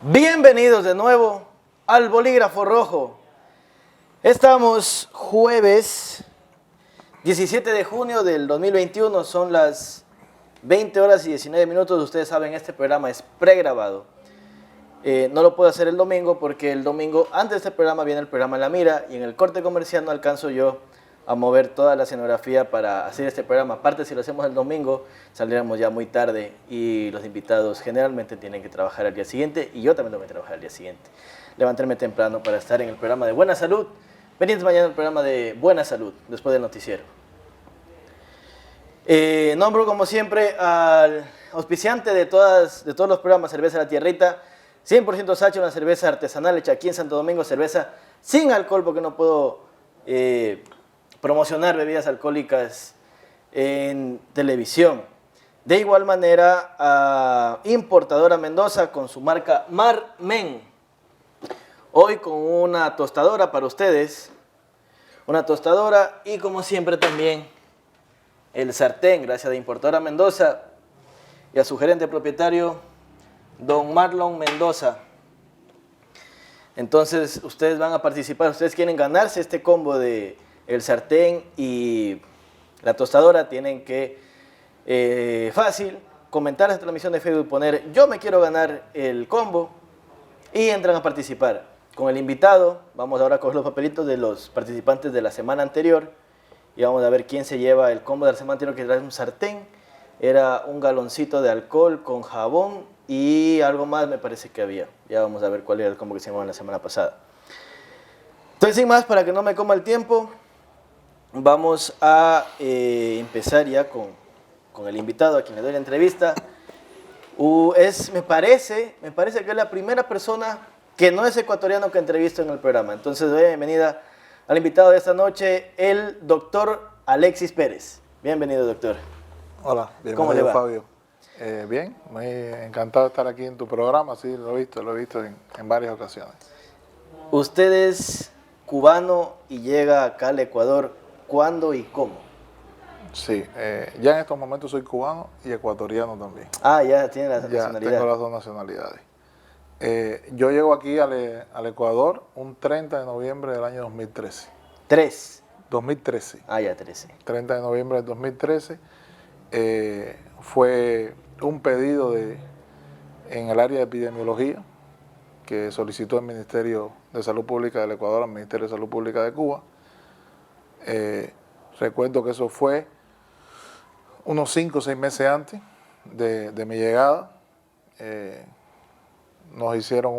Bienvenidos de nuevo al Bolígrafo Rojo. Estamos jueves 17 de junio del 2021, son las 20 horas y 19 minutos. Ustedes saben, este programa es pregrabado. No lo puedo hacer el domingo porque el domingo, antes de este programa, viene el programa La Mira y en el corte comercial no alcanzo yo a mover toda la escenografía para hacer este programa. Aparte, si lo hacemos el domingo, saldríamos ya muy tarde y los invitados generalmente tienen que trabajar al día siguiente y yo también tengo que trabajar al día siguiente. Levantarme temprano para estar en el programa de Buena Salud. Pendientes mañana el programa de Buena Salud, después del noticiero. Nombro como siempre al auspiciante de todos los programas, Cerveza La Tierrita, 100% Sacha, una cerveza artesanal hecha aquí en Santo Domingo, cerveza sin alcohol porque no puedo promocionar bebidas alcohólicas en televisión. De igual manera, a Importadora Mendoza con su marca Marmen. Hoy con una tostadora para ustedes, una tostadora y como siempre también el sartén, gracias a Importadora Mendoza y a su gerente propietario, don Marlon Mendoza. Entonces ustedes van a participar, ustedes quieren ganarse este combo de el sartén y la tostadora, tienen que, fácil, comentar la transmisión de Facebook, poner yo me quiero ganar el combo y entran a participar. Con el invitado, vamos ahora a coger los papelitos de los participantes de la semana anterior y vamos a ver quién se lleva el combo de la semana anterior, que era un sartén, era un galoncito de alcohol con jabón y algo más me parece que había. Ya vamos a ver cuál era el combo que se llevó la semana pasada. Entonces, sin más, para que no me coma el tiempo, vamos a empezar ya con el invitado a quien le doy la entrevista. Me parece que es la primera persona que no es ecuatoriano que entrevisto en el programa. Entonces doy la bienvenida al invitado de esta noche, el doctor Alexis Pérez. Bienvenido, doctor. Hola, bienvenido. ¿Cómo le va? Fabio. Bien, muy encantado de estar aquí en tu programa, sí, lo he visto en varias ocasiones. Usted es cubano y llega acá al Ecuador, ¿cuándo y cómo? Sí, ya en estos momentos soy cubano y ecuatoriano también. Ah, ya tiene la Ya nacionalidad. tengo las dos nacionalidades. Yo llego aquí al Ecuador un 30 de noviembre del año 2013. 2013. Ah, ya 13. 30 de noviembre del 2013. Fue un pedido en el área de epidemiología que solicitó el Ministerio de Salud Pública del Ecuador al Ministerio de Salud Pública de Cuba. Recuerdo que eso fue unos 5 o 6 meses antes de mi llegada. Nos hicieron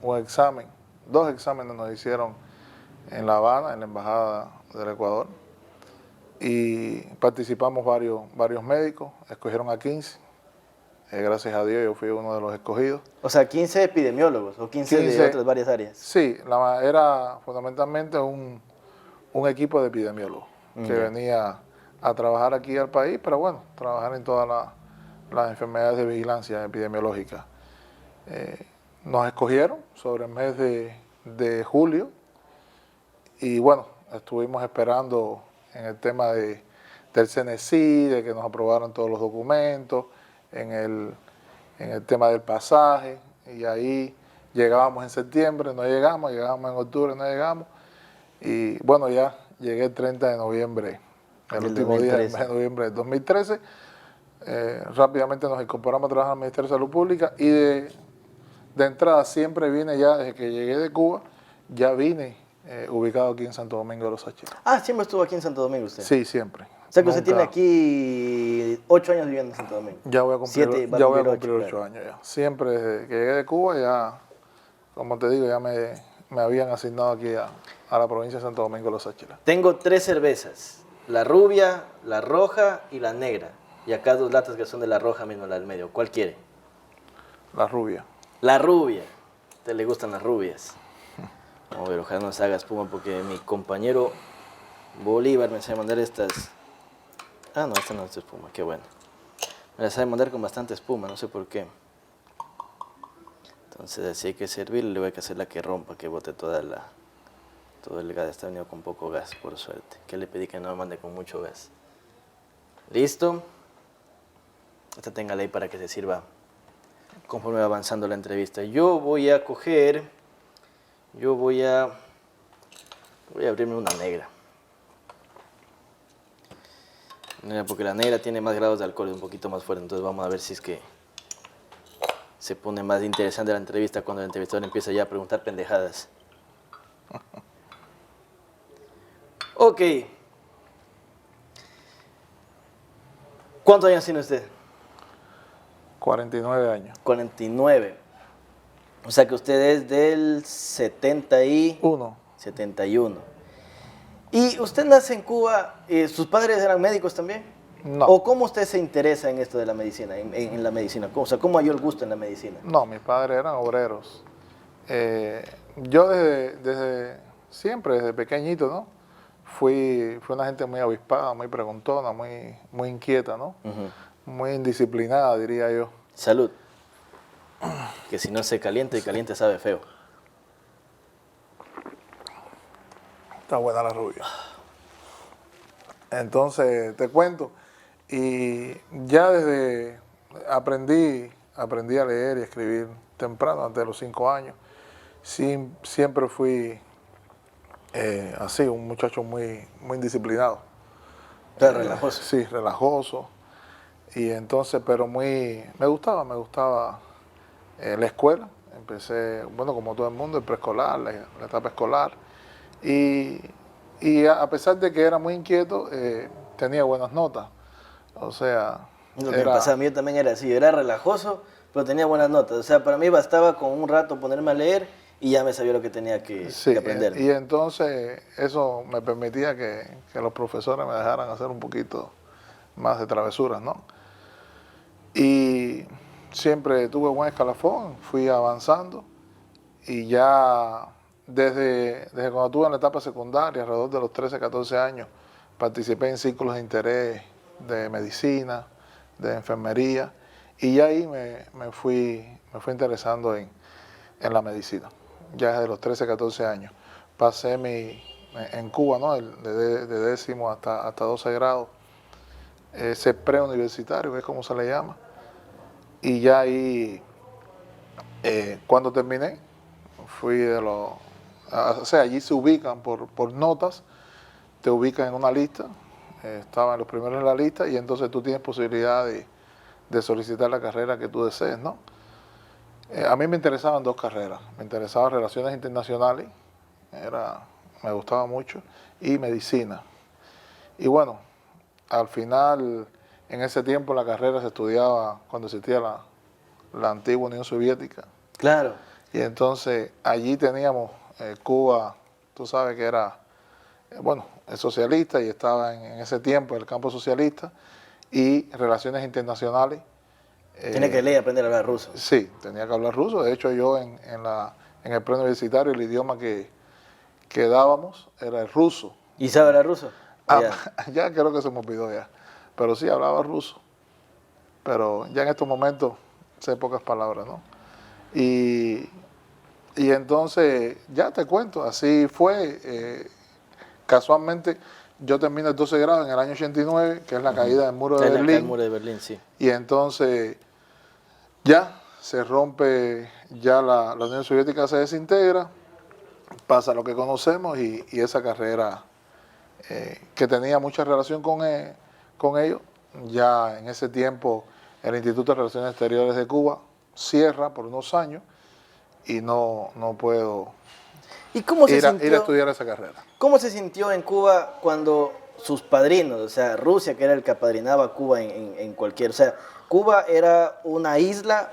un examen, 2 exámenes nos hicieron en La Habana, en la Embajada del Ecuador, y participamos varios médicos, escogieron a 15. Gracias a Dios yo fui uno de los escogidos. O sea, 15 epidemiólogos o 15 de otras varias áreas. Sí, era fundamentalmente un equipo de epidemiólogos que venía a trabajar aquí al país, pero bueno, trabajar en todas las enfermedades de vigilancia epidemiológica. Nos escogieron sobre el mes de julio y bueno, estuvimos esperando en el tema del CNC, de que nos aprobaran todos los documentos, en el tema del pasaje, y ahí llegábamos en septiembre, no llegamos en octubre, no llegamos, y bueno, ya llegué el 30 de noviembre, el último día del mes de noviembre del 2013, rápidamente nos incorporamos a trabajar al Ministerio de Salud Pública y de entrada siempre vine ya, desde que llegué de Cuba, ya vine ubicado aquí en Santo Domingo de los Áchilas. Ah, ¿siempre estuvo aquí en Santo Domingo usted? Sí, siempre. O sea que usted tiene aquí 8 años viviendo en Santo Domingo. Ya voy a cumplir 8 8 años ya. Siempre desde que llegué de Cuba ya, como te digo, ya me habían asignado aquí a la provincia de Santo Domingo de los Áchilas. Tengo 3 cervezas, la rubia, la roja y la negra. Y acá 2 latas que son de la roja mismo, la del medio. ¿Cuál quiere? La rubia. La rubia. A usted le gustan las rubias. Vamos a ver, ojalá no se haga espuma porque mi compañero Bolívar me sabe mandar estas. Ah, no, esta no es espuma, qué bueno. Me la sabe mandar con bastante espuma, no sé por qué. Entonces así hay que servirle, le voy a hacer la que rompa, que bote todo el gas. Está venido con poco gas, por suerte. Que le pedí que no me mande con mucho gas. ¿Listo? Esta téngala ahí para que se sirva conforme va avanzando la entrevista. Voy a abrirme una negra. Porque la negra tiene más grados de alcohol, es un poquito más fuerte, entonces vamos a ver si es que se pone más interesante la entrevista cuando el entrevistador empieza ya a preguntar pendejadas. Ok. ¿Cuántos años tiene usted? 49 años. 49. O sea que usted es del 71. 71. ¿Y usted nace en Cuba? ¿Sus padres eran médicos también? No. ¿O cómo usted se interesa en esto de la medicina, en la medicina? O sea, ¿cómo halló el gusto en la medicina? No, mis padres eran obreros. Yo desde siempre, desde pequeñito, ¿no? Fui una gente muy avispada, muy preguntona, muy inquieta, ¿no? Muy indisciplinada, diría yo. Salud. Que si no se calienta y caliente sabe feo. Está buena la rubia. Entonces, te cuento. Y ya aprendí a leer y escribir temprano, antes de los 5 años. Siempre fui así, un muchacho muy indisciplinado. Relajoso. Sí, relajoso. Y entonces, pero me gustaba la escuela. Empecé, bueno, como todo el mundo, el preescolar, la etapa escolar. Y a pesar de que era muy inquieto, tenía buenas notas. O sea, Lo que me pasaba a mí también era así, era relajoso, pero tenía buenas notas. O sea, para mí bastaba con un rato ponerme a leer y ya me sabía lo que tenía que aprender. Y entonces eso me permitía que los profesores me dejaran hacer un poquito más de travesuras, ¿no? Y siempre tuve buen escalafón, fui avanzando y ya desde cuando estuve en la etapa secundaria, alrededor de los 13, 14 años, participé en círculos de interés de medicina, de enfermería, y ya ahí me fui interesando en la medicina, ya desde los 13, 14 años. Pasé en Cuba, ¿no? De décimo hasta 12 grados, ese preuniversitario, que es como se le llama, y ya ahí, cuando terminé, o sea, allí se ubican por notas, te ubican en una lista, estaban los primeros en la lista y entonces tú tienes posibilidad de solicitar la carrera que tú desees, ¿no? A mí me interesaban 2 carreras, me interesaban relaciones internacionales, me gustaba mucho, y medicina. Y bueno, al final, en ese tiempo la carrera se estudiaba cuando existía la antigua Unión Soviética. Claro. Y entonces allí teníamos Cuba, tú sabes que era, bueno, es socialista y estaba en ese tiempo en el campo socialista, y relaciones internacionales. Tiene que leer y aprender a hablar ruso. Sí, tenía que hablar ruso. De hecho, yo en el preuniversitario, el idioma que dábamos era el ruso. ¿Y sabe hablar ruso? Ya creo que se me olvidó ya. Pero sí, hablaba ruso. Pero ya en estos momentos sé pocas palabras, ¿no? Y entonces, ya te cuento, así fue. Casualmente, yo terminé el 12 grado en el año 89, que es la caída del muro de Berlín. El muro de Berlín, sí. Y entonces, ya se rompe, ya la Unión Soviética se desintegra, pasa lo que conocemos y esa carrera que tenía mucha relación con ellos, ya en ese tiempo el Instituto de Relaciones Exteriores de Cuba cierra por unos años y no puedo ¿Y cómo ir a estudiar esa carrera. ¿Cómo se sintió en Cuba cuando sus padrinos, o sea, Rusia, que era el que apadrinaba a Cuba en cualquier... O sea, Cuba era una isla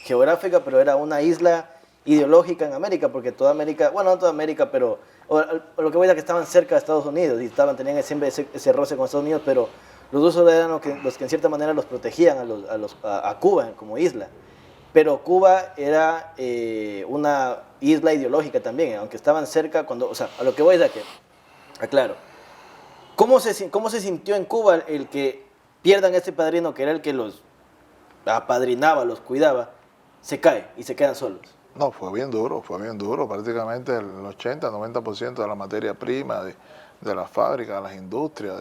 geográfica, pero era una isla ideológica en América, porque toda América, bueno, no toda América, pero lo que voy a decir es que estaban cerca de Estados Unidos y tenían siempre ese roce con Estados Unidos, pero los rusos eran los que en cierta manera los protegían a Cuba como isla. Pero Cuba era una isla ideológica también, aunque estaban cerca o sea, a lo que voy es a que, aclaro, ¿cómo se sintió en Cuba el que pierdan ese padrino que era el que los apadrinaba, los cuidaba, se cae y se quedan solos? No, fue bien duro, prácticamente el 80, 90% de la materia prima, de las fábricas, de las industrias,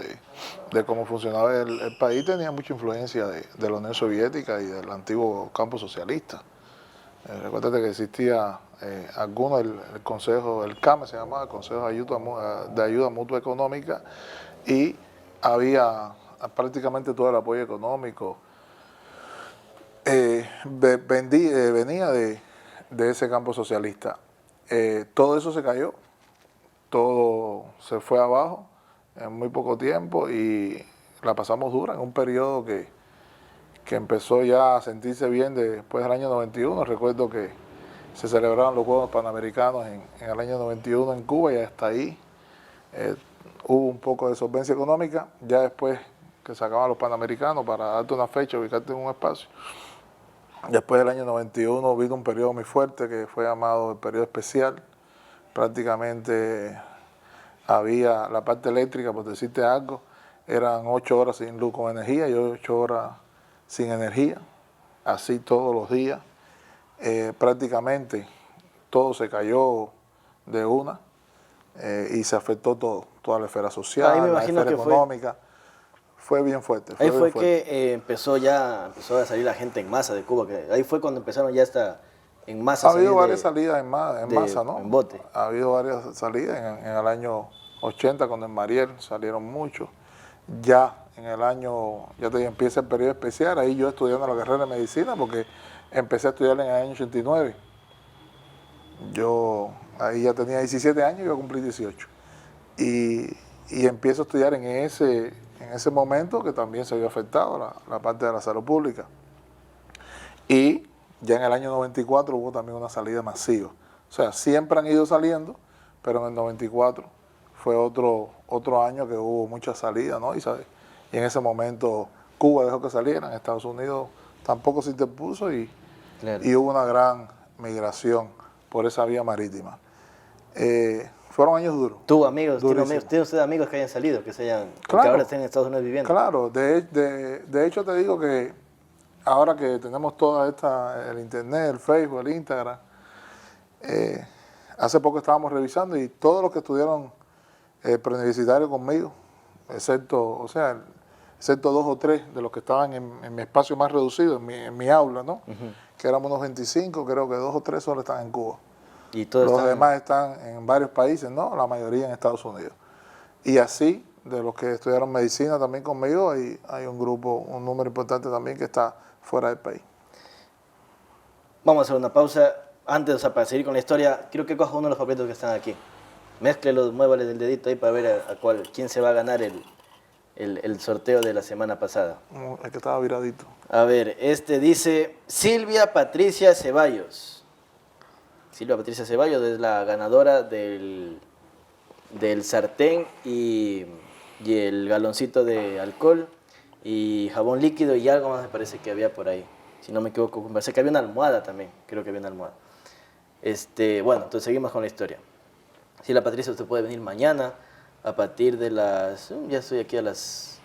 de cómo funcionaba el país, tenía mucha influencia de la Unión Soviética y del antiguo campo socialista. Recuérdate que existía algunos, el Consejo, el CAME se llamaba, Consejo de Ayuda Mutua Económica, y había prácticamente todo el apoyo económico. Venía de ese campo socialista. Todo eso se cayó, todo se fue abajo en muy poco tiempo y la pasamos dura en un periodo que empezó ya a sentirse bien después del año 91. Recuerdo que se celebraron los Juegos Panamericanos en el año 91 en Cuba y hasta ahí hubo un poco de solvencia económica. Ya después que se acaban los Panamericanos, para darte una fecha, ubicarte en un espacio, después del año 91 vino un periodo muy fuerte que fue llamado el periodo especial. Prácticamente había la parte eléctrica, por decirte algo, eran 8 horas sin luz con energía y 8 horas sin energía, así todos los días. Prácticamente todo se cayó de una y se afectó todo, toda la esfera social, la esfera económica. Fue bien fuerte. Ahí fue que empezó a salir la gente en masa de Cuba, que ahí fue cuando empezaron ya hasta en masa. Ha habido varias salidas en masa, ¿no? En bote. Ha habido varias salidas en el año 80, cuando en Mariel salieron muchos. Ya en el año, ya te empieza el periodo especial, ahí yo estudiando la carrera de medicina, porque empecé a estudiar en el año 89. Yo ahí ya tenía 17 años y iba a cumplir 18. Y empiezo a estudiar en ese momento que también se vio afectado la parte de la salud pública. Y ya en el año 94 hubo también una salida masiva. O sea, siempre han ido saliendo, pero en el 94 fue otro año que hubo mucha salida, ¿no? Y en ese momento Cuba dejó que salieran, Estados Unidos tampoco se interpuso y hubo una gran migración por esa vía marítima. Fueron años duros. ¿Tuvo amigos? ¿Tiene usted amigos que hayan salido, que ahora estén en Estados Unidos viviendo? Claro, de hecho te digo que ahora que tenemos toda el internet, el Facebook, el Instagram, hace poco estábamos revisando y todos los que estudiaron preuniversitario conmigo, excepto 2 o 3 de los que estaban en mi espacio más reducido, en mi aula, ¿no? Que éramos unos 25, creo que 2 o 3 solo están en Cuba. ¿Y todos los demás están en varios países, ¿no? La mayoría en Estados Unidos. Y así, de los que estudiaron medicina también conmigo, hay un número importante también que está fuera del país. Vamos a hacer una pausa. Antes, para seguir con la historia, quiero que coja uno de los papelitos que están aquí. Mézclelos, muévale del dedito ahí para ver quién se va a ganar el sorteo de la semana pasada. El que estaba viradito. A ver, este dice Silvia Patricia Ceballos. Silvia Patricia Ceballos es la ganadora del sartén y el galoncito de alcohol y jabón líquido y algo más me parece que había por ahí. Si no me equivoco, me parece que había una almohada también. Creo que había una almohada. Bueno, entonces seguimos con la historia. Silvia Patricia, usted puede venir mañana a partir de ya estoy aquí a las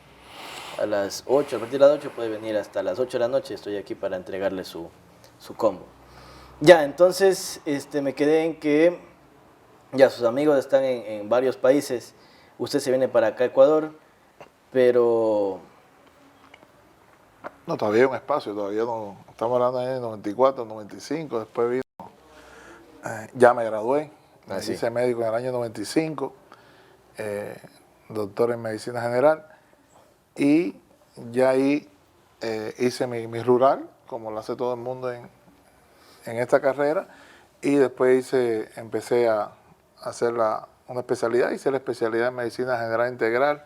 8, a partir de las 8 puede venir hasta las 8 de la noche, estoy aquí para entregarle su combo. Ya, entonces me quedé en que ya sus amigos están en varios países, usted se viene para acá a Ecuador, pero... No, todavía hay un espacio, todavía no, estamos hablando en el 94, 95, después vino, ya me gradué, me hice médico en el año 95, doctor en medicina general, y ya ahí hice mi rural, como lo hace todo el mundo en esta carrera, y después empecé a hacer una especialidad, hice la especialidad en medicina general integral,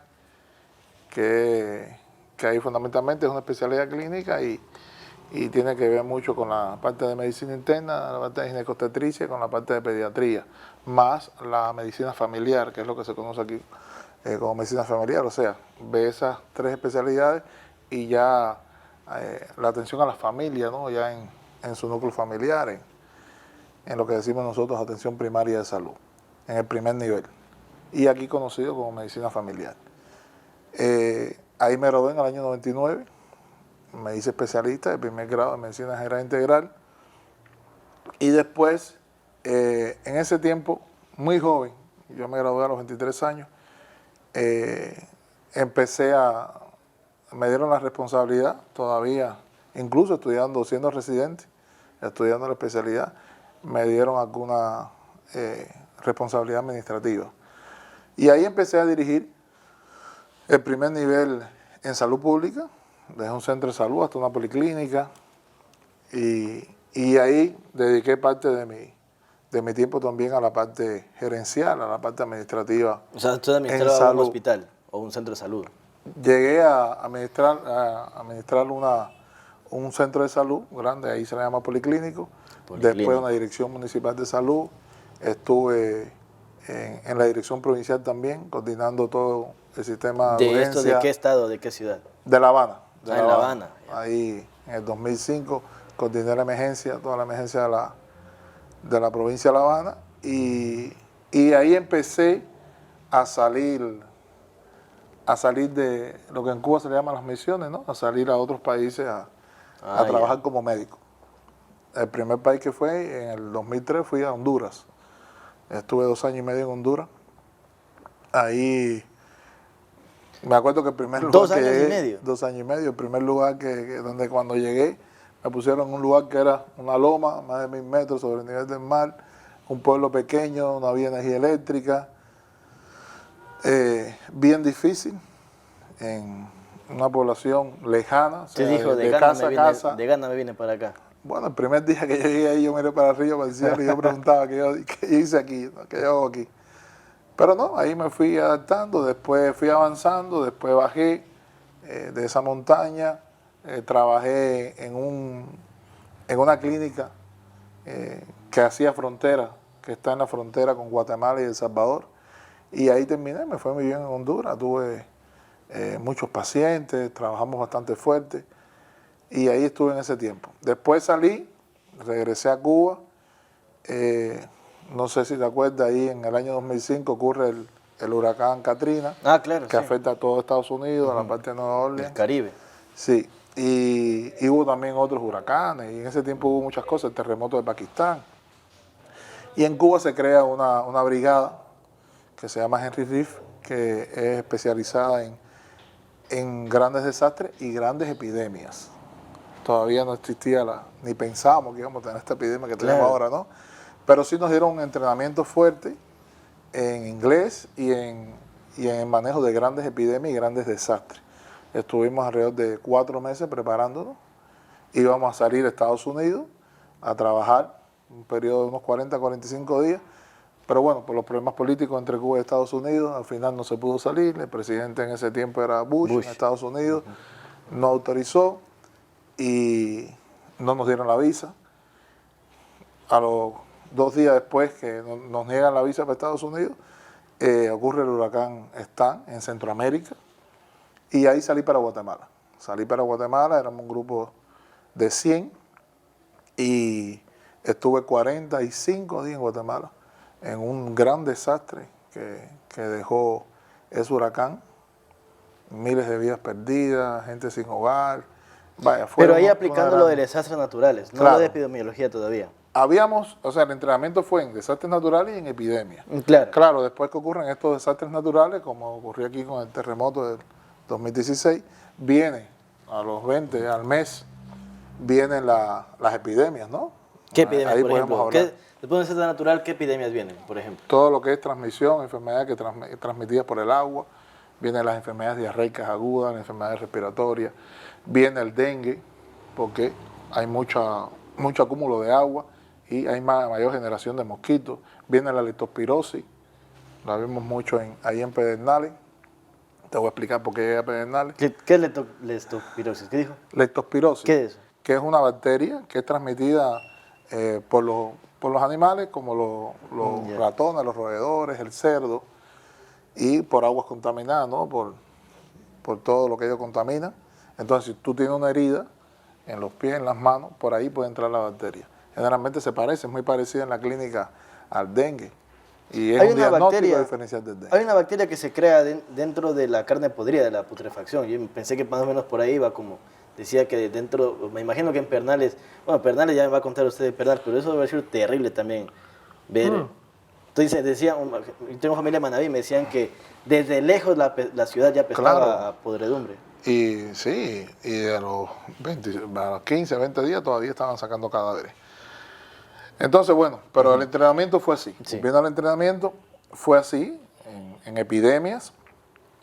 que ahí fundamentalmente es una especialidad clínica y tiene que ver mucho con la parte de medicina interna, la parte de ginecobstetricia, con la parte de pediatría, más la medicina familiar, que es lo que se conoce aquí como medicina familiar, o sea, ve esas 3 especialidades y ya la atención a la familia, ¿no? Ya en su núcleo familiar, en lo que decimos nosotros atención primaria de salud, en el primer nivel, y aquí conocido como medicina familiar. Ahí me gradué en el año 99, me hice especialista de primer grado en medicina general integral, y después, en ese tiempo, muy joven, yo me gradué a los 23 años, me dieron la responsabilidad, todavía, incluso estudiando, siendo residente, estudiando la especialidad, me dieron alguna responsabilidad administrativa. Y ahí empecé a dirigir el primer nivel en salud pública, desde un centro de salud hasta una policlínica, y ahí dediqué parte de mi tiempo también a la parte gerencial, a la parte administrativa. O sea, ¿usted administraba un hospital o un centro de salud? Llegué a administrar un centro de salud grande, ahí se le llama policlínico, después una dirección municipal de salud, estuve en la dirección provincial también, coordinando todo el sistema de urgencia. ¿De esto de qué estado, de qué ciudad? De La Habana. En La Habana. Ahí en el 2005 coordiné la emergencia, toda la emergencia de la provincia de La Habana, y ahí empecé a salir de lo que en Cuba se le llaman las misiones, ¿no? A salir a otros países a trabajar como médico. El primer país que fue, en el 2003, fui a Honduras. Estuve 2 años y medio en Honduras. Ahí me acuerdo que el primer lugar 2 años que y medio. 2 años y medio, el primer lugar donde cuando llegué me pusieron en un lugar que era una loma, más de 1000 metros sobre el nivel del mar, un pueblo pequeño, no había energía eléctrica, bien difícil, en una población lejana. O sea, dijo, de gana me vine para acá. Bueno, el primer día que yo llegué ahí, yo miré para arriba, para el cielo, y yo preguntaba qué yo hice aquí, qué yo hago aquí. Pero no, ahí me fui adaptando, después fui avanzando, después bajé de esa montaña, trabajé en una clínica que hacía frontera, que está en la frontera con Guatemala y El Salvador, y ahí terminé, me fue muy bien en Honduras, tuve muchos pacientes, trabajamos bastante fuerte, y ahí estuve en ese tiempo. Después salí, regresé a Cuba, no sé si te acuerdas, ahí en el año 2005 ocurre el huracán Katrina, claro, que afecta a todo Estados Unidos, a la parte de Nueva Orleans. El Caribe. Sí, y hubo también otros huracanes, y en ese tiempo hubo muchas cosas, el terremoto de Pakistán. Y en Cuba se crea una brigada que se llama Henry Riff, que es especializada en grandes desastres y grandes epidemias. Todavía no existía ni pensábamos que íbamos a tener esta epidemia que tenemos ahora, ¿no? Pero sí nos dieron un entrenamiento fuerte en inglés y en el manejo de grandes epidemias y grandes desastres. Estuvimos alrededor de 4 meses preparándonos. Íbamos a salir a Estados Unidos a trabajar un periodo de unos 40 a 45 días. Pero bueno, por los problemas políticos entre Cuba y Estados Unidos, al final no se pudo salir. El presidente en ese tiempo era Bush. En Estados Unidos, no autorizó y no nos dieron la visa. A los 2 días después que nos niegan la visa para Estados Unidos, ocurre el huracán Stan en Centroamérica, y ahí salí para Guatemala. Salí para Guatemala, éramos un grupo de 100 y estuve 45 días en Guatemala en un gran desastre que dejó ese huracán, miles de vidas perdidas, gente sin hogar. Vaya, pero ahí aplicando lo de desastres naturales, no lo de epidemiología todavía. O sea, el entrenamiento fue en desastres naturales y en epidemias. Claro, después que ocurren estos desastres naturales, como ocurrió aquí con el terremoto del 2016, viene a los 20, al mes, vienen las epidemias, ¿no? ¿Qué epidemias, ahí por podemos ejemplo? hablar. Después de un desastre natural, ¿qué epidemias vienen, por ejemplo? Todo lo que es transmisión, enfermedades transmitidas por el agua, vienen las enfermedades diarreicas agudas, las enfermedades respiratorias, viene el dengue, porque hay mucho acúmulo de agua y hay mayor generación de mosquitos, viene la leptospirosis, la vemos mucho ahí en Pedernales. Te voy a explicar por qué llega a Pedernales. ¿Qué es leptospirosis? ¿Qué dijo? Leptospirosis. ¿Qué es eso? Que es una bacteria que es transmitida por los animales, como los ratones, los roedores, el cerdo, y por aguas contaminadas, ¿no? Por todo lo que ellos contaminan. Entonces, si tú tienes una herida en los pies, en las manos, por ahí puede entrar la bacteria. Generalmente es muy parecida en la clínica al dengue. Y es un diagnóstico diferencial del dengue. Hay una bacteria que se crea dentro de la carne podrida, de la putrefacción. Yo pensé que más o menos por ahí iba, como decía que dentro, me imagino que en Pernales, bueno, Pernales ya me va a contar usted de Pernales, pero eso debe ser terrible también ver Entonces decían, tengo familia en Manaví, me decían que desde lejos la ciudad ya apestaba Claro. a podredumbre. Y sí, y a los 15, 20 días todavía estaban sacando cadáveres. Entonces, bueno, pero el entrenamiento fue así. Sí. Viendo el entrenamiento, fue así, en epidemias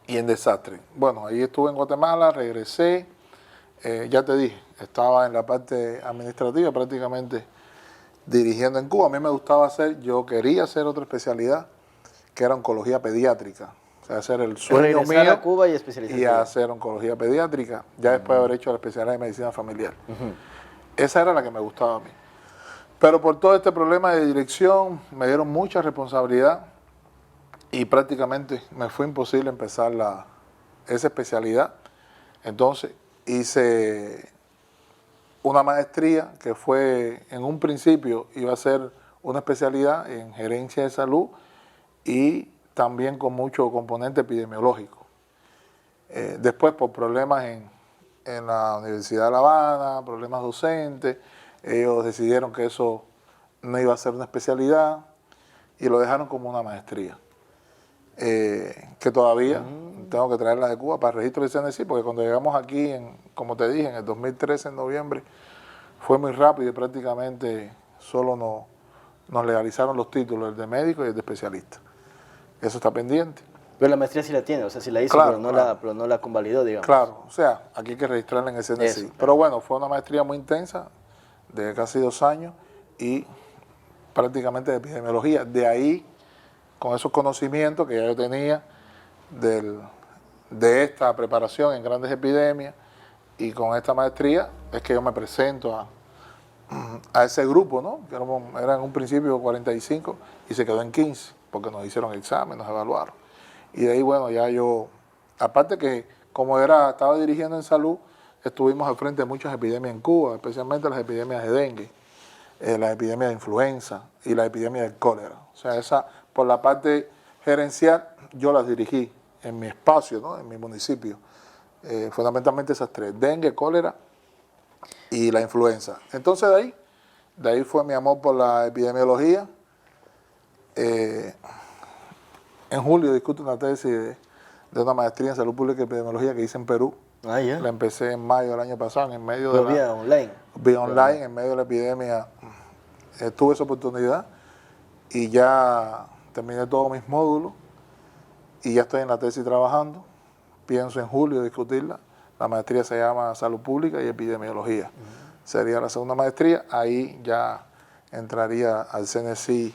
y en desastres. Bueno, ahí estuve en Guatemala, regresé, ya te dije, estaba en la parte administrativa prácticamente dirigiendo en Cuba. A mí me gustaba yo quería hacer otra especialidad, que era oncología pediátrica. O sea, hacer el sueño Regresar mío a Cuba y especializarse. y hacer oncología pediátrica, ya después de haber hecho la especialidad de medicina familiar. Ujú. Esa era la que me gustaba a mí. Pero por todo este problema de dirección, me dieron mucha responsabilidad y prácticamente me fue imposible empezar esa especialidad. Entonces hice una maestría que fue, en un principio, iba a ser una especialidad en gerencia de salud y también con mucho componente epidemiológico. Después, por problemas en la Universidad de La Habana, problemas docentes, ellos decidieron que eso no iba a ser una especialidad y lo dejaron como una maestría. Que todavía tengo que traerla de Cuba para el registro del CNC, porque cuando llegamos aquí, como te dije, en el 2013, en noviembre, fue muy rápido y prácticamente solo nos legalizaron los títulos, el de médico y el de especialista. Eso está pendiente. Pero la maestría sí la tiene, o sea, sí la hizo, Claro, pero no la convalidó, digamos. Claro, o sea, aquí hay que registrarla en el CNC. Eso, Pero bueno, fue una maestría muy intensa, de casi 2 años, y prácticamente de epidemiología. De ahí, con esos conocimientos que ya yo tenía de esta preparación en grandes epidemias, y con esta maestría, es que yo me presento a ese grupo, ¿no? Que eran en un principio 45 y se quedó en 15, porque nos hicieron examen, nos evaluaron. Y de ahí, bueno, ya yo, aparte que como estaba dirigiendo en salud, estuvimos al frente de muchas epidemias en Cuba, especialmente las epidemias de dengue, las epidemias de influenza y la epidemia del cólera. O sea, por la parte gerencial, yo las dirigí en mi espacio, ¿no? En mi municipio. Fundamentalmente esas 3, dengue, cólera y la influenza. Entonces de ahí fue mi amor por la epidemiología. En julio discuto una tesis de una maestría en salud pública y epidemiología que hice en Perú. Ah, ya. La empecé en mayo del año pasado, en medio Pero de vía online. vía online, en medio de la epidemia. Tuve esa oportunidad y ya terminé todos mis módulos y ya estoy en la tesis trabajando. Pienso en julio discutirla. La maestría se llama Salud Pública y Epidemiología. Sería la segunda maestría. Ahí ya entraría al CNC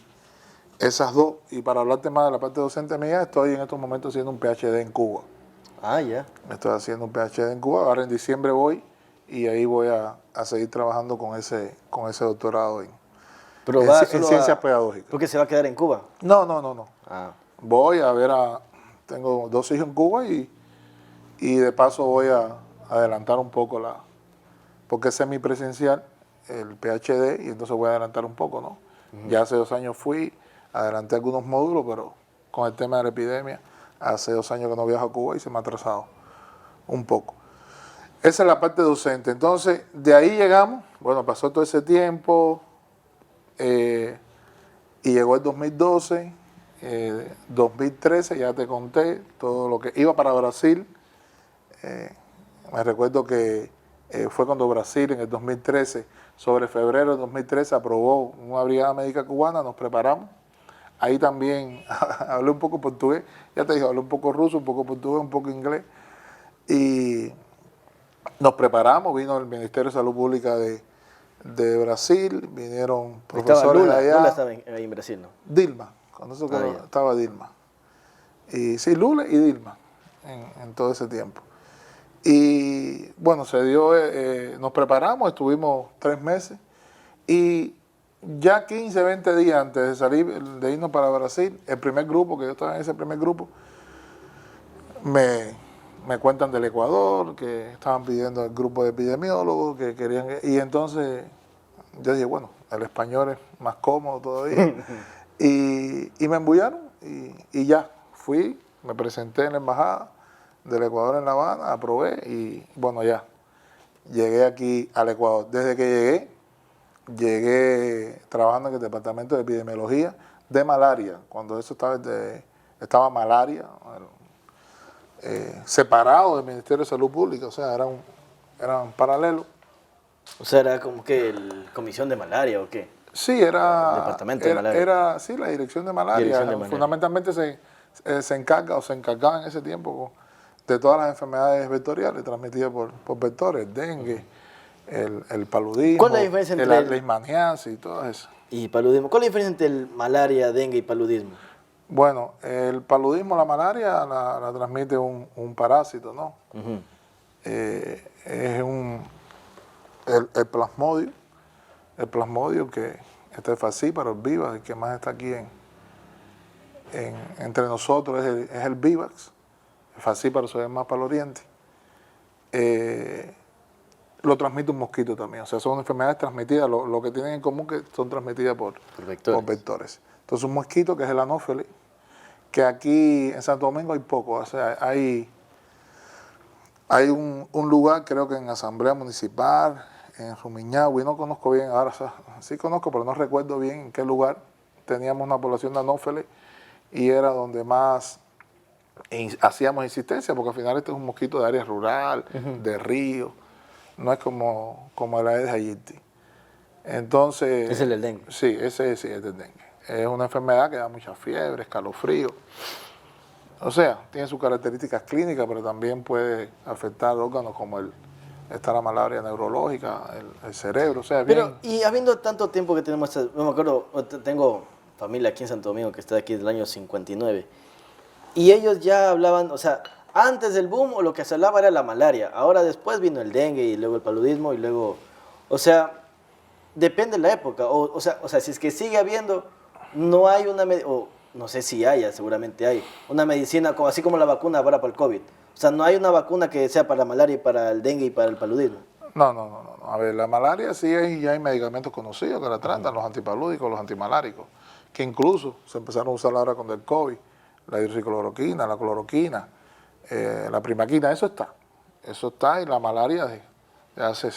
esas 2. Y para hablarte más de la parte docente mía, estoy en estos momentos haciendo un PhD en Cuba. Ah, ya. Estoy haciendo un PhD en Cuba. Ahora en diciembre voy y ahí voy a seguir trabajando con ese doctorado Pero en va ciencias pedagógicas. Porque se va a quedar en Cuba. No. Ah. Voy a ver tengo 2 hijos en Cuba y de paso voy a adelantar un poco porque es semipresencial el PhD y entonces voy a adelantar un poco, ¿no? Ya hace 2 años adelanté algunos módulos, pero con el tema de la epidemia, hace 2 años que no viajo a Cuba y se me ha atrasado un poco. Esa es la parte docente. Entonces, de ahí llegamos, bueno, pasó todo ese tiempo y llegó el 2012, 2013, ya te conté todo lo que iba para Brasil. Me recuerdo que fue cuando Brasil en el 2013, sobre febrero de 2013, aprobó una brigada médica cubana, nos preparamos. Ahí también hablé un poco portugués, ya te dije, hablé un poco ruso, un poco portugués, un poco inglés. Y nos preparamos, vino el Ministerio de Salud Pública de Brasil, vinieron profesores Lula, de allá. Lula estaba ahí en Brasil, ¿no? Dilma, cuando eso estaba Dilma. Y sí, Lula y Dilma en todo ese tiempo. Y bueno, se dio, nos preparamos, estuvimos 3 meses y ya 15, 20 días antes de salir, de irnos para Brasil, el primer grupo, que yo estaba en ese primer grupo, me cuentan del Ecuador, que estaban pidiendo el grupo de epidemiólogos, que querían, y entonces yo dije, bueno, el español es más cómodo todavía, y me embullaron y ya, fui, me presenté en la embajada del Ecuador en La Habana, aprobé y bueno, ya, llegué aquí al Ecuador. Desde que llegué trabajando en el departamento de epidemiología, de malaria, cuando eso estaba malaria, separado del Ministerio de Salud Pública, o sea, eran paralelos. O sea, era como que el comisión de malaria o qué. Sí, El departamento de malaria. sí, la dirección de malaria. Dirección de malaria. Fundamentalmente se encarga o se encargaba en ese tiempo de todas las enfermedades vectoriales transmitidas por vectores, el dengue, el paludismo, ¿Cuál es la diferencia entre la leishmaniasis y todo eso. Y paludismo? ¿Cuál es la diferencia entre el malaria, dengue y paludismo? Bueno, el paludismo, la malaria, la transmite un parásito, ¿no? Uh-huh. Es el plasmodio que este es falcíparo, el vivax, el que más está aquí entre nosotros es el vivax, el falcíparo se ve más para el oriente. Lo transmite un mosquito también, o sea, son enfermedades transmitidas, lo que tienen en común que son transmitidas por vectores. Entonces un mosquito que es el anófeles, que aquí en Santo Domingo hay poco, o sea, hay un lugar, creo que en Asamblea Municipal, en Rumiñahui, no conozco bien, ahora sí conozco, pero no recuerdo bien en qué lugar teníamos una población de anófeles y era donde más hacíamos insistencia, porque al final este es un mosquito de área rural, de río, no es como el Aedes aegypti. Entonces... ¿Es el del dengue? Sí, ese sí es del dengue. Es una enfermedad que da mucha fiebre, escalofrío. O sea, tiene sus características clínicas, pero también puede afectar órganos como está la malaria neurológica, el cerebro, o sea, Pero, bien... y habiendo tanto tiempo que tenemos, no me acuerdo, tengo familia aquí en Santo Domingo que está aquí desde el año 59, y ellos ya hablaban, o sea, antes del boom o lo que se hablaba era la malaria, ahora después vino el dengue y luego el paludismo y luego, o sea, depende de la época, o sea, si es que sigue habiendo, no hay una, o no sé si haya, seguramente hay, una medicina así como la vacuna ahora para el COVID. O sea, no hay una vacuna que sea para la malaria y para el dengue y para el paludismo. No. A ver, la malaria sí ya hay medicamentos conocidos que la tratan, los antipalúdicos, los antimaláricos, que incluso se empezaron a usar ahora con el COVID, la hidroxicloroquina, la cloroquina, la primaquina, eso está, y la malaria de hace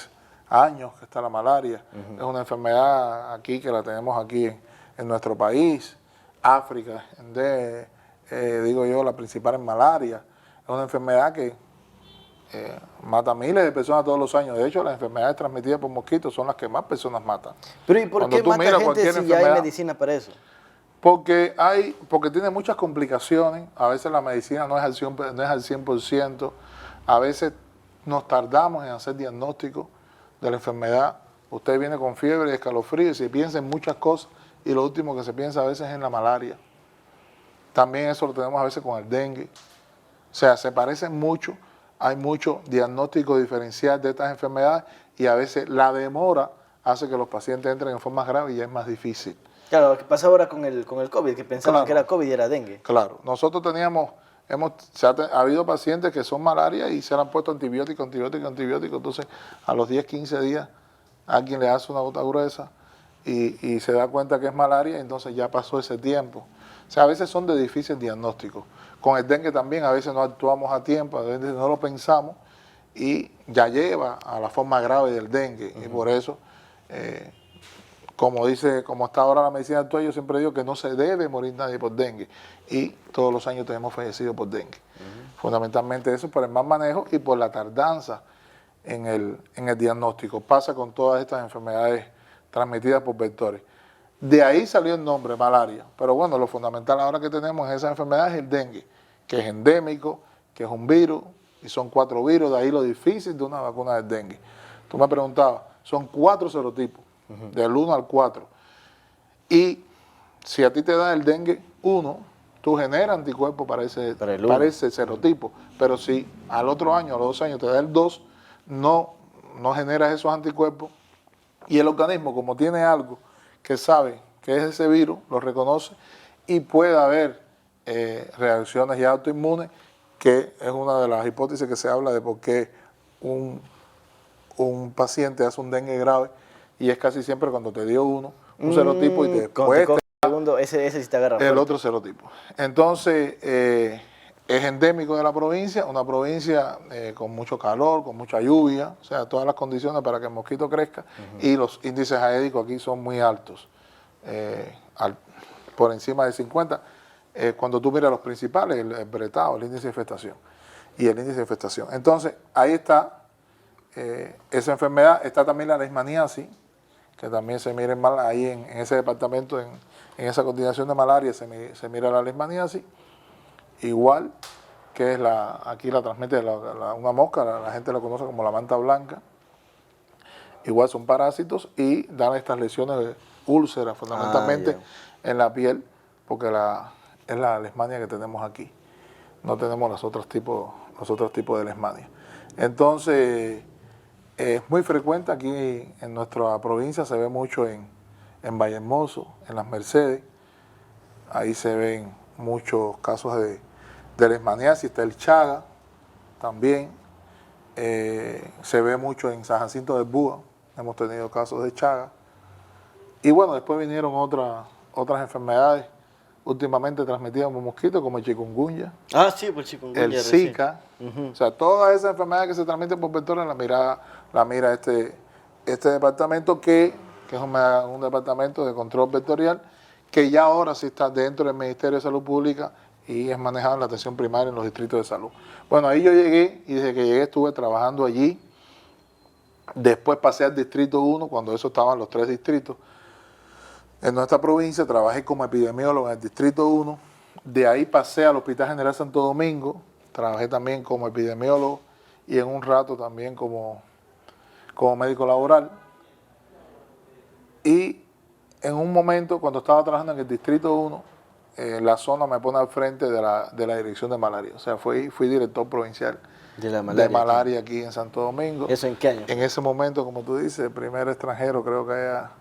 años que está la malaria, es una enfermedad aquí que la tenemos aquí en nuestro país, África, digo yo, la principal es malaria, es una enfermedad que mata miles de personas todos los años. De hecho, las enfermedades transmitidas por mosquitos son las que más personas matan. Pero ¿y por qué mata gente si ya hay medicina para eso? Porque tiene muchas complicaciones, a veces la medicina no es al 100%, a veces nos tardamos en hacer diagnóstico de la enfermedad. Usted viene con fiebre y escalofrío y se piensa en muchas cosas y lo último que se piensa a veces es en la malaria. También eso lo tenemos a veces con el dengue. O sea, se parecen mucho, hay mucho diagnóstico diferencial de estas enfermedades y a veces la demora hace que los pacientes entren en formas graves y ya es más difícil. Claro, lo que pasa ahora con el COVID, que pensaban que era COVID y era dengue. Claro, nosotros ha habido pacientes que son malaria y se le han puesto antibióticos, entonces a los 10, 15 días alguien le hace una gota gruesa y se da cuenta que es malaria y entonces ya pasó ese tiempo. O sea, a veces son de difícil diagnóstico. Con el dengue también a veces no actuamos a tiempo, a veces no lo pensamos y ya lleva a la forma grave del dengue. Y por eso, como está ahora la medicina actual, yo siempre digo que no se debe morir nadie por dengue. Y todos los años tenemos fallecidos por dengue. Fundamentalmente eso por el mal manejo y por la tardanza en el diagnóstico. Pasa con todas estas enfermedades transmitidas por vectores. De ahí salió el nombre, malaria. Pero bueno, lo fundamental ahora que tenemos en esa enfermedad es el dengue, que es endémico, que es un virus, y son 4 virus, de ahí lo difícil de una vacuna del dengue. Tú me preguntabas, son 4 serotipos, del 1 al 4. Y si a ti te da el dengue 1, tú generas anticuerpos para ese serotipo. Pero si al otro año, a los 2 años, te da el 2, no generas esos anticuerpos. Y el organismo, como tiene algo que sabe que es ese virus, lo reconoce y puede haber reacciones ya autoinmunes, que es una de las hipótesis que se habla de por qué un paciente hace un dengue grave y es casi siempre cuando te dio un serotipo y después ese sí te agarra el otro serotipo. Entonces, es endémico de la provincia, una provincia con mucho calor, con mucha lluvia, o sea, todas las condiciones para que el mosquito crezca y los índices aédicos aquí son muy altos. por encima de 50. Cuando tú miras los principales, el bretado, el índice de infestación y el índice de infestación. Entonces, ahí está esa enfermedad. Está también la leishmaniasis, que también se mira ahí en ese departamento, en esa coordinación de malaria, se mira la leishmaniasis. Igual que es aquí la transmite una mosca, la gente la conoce como la manta blanca. Igual son parásitos y dan estas lesiones de úlceras, fundamentalmente en la piel, porque es la leishmania que tenemos aquí. No tenemos los otros tipos de leishmania. Entonces, es muy frecuente aquí en nuestra provincia, se ve mucho en Vallehermoso, en Las Mercedes. Ahí se ven muchos casos de leishmaniasis, está el Chaga también. Se ve mucho en San Jacinto del Búa, hemos tenido casos de Chaga. Y bueno, después vinieron otras enfermedades últimamente transmitidas por mosquitos, como el chikungunya. Ah, sí, por chikungunya. El Zika. O sea, todas esas enfermedades que se transmiten por vectores la mira este departamento que es un departamento de control vectorial, que ya ahora sí está dentro del Ministerio de Salud Pública y es manejado en la atención primaria en los distritos de salud. Bueno, ahí yo llegué y desde que llegué estuve trabajando allí. Después pasé al Distrito 1, cuando eso estaban los 3 distritos. En nuestra provincia trabajé como epidemiólogo en el Distrito 1. De ahí pasé al Hospital General Santo Domingo. Trabajé también como epidemiólogo y en un rato también como médico laboral. Y en un momento, cuando estaba trabajando en el Distrito 1, la zona me pone al frente de la Dirección de Malaria. O sea, fui director provincial de malaria aquí en Santo Domingo. ¿Eso en qué año? En ese momento, como tú dices, el primer extranjero creo que haya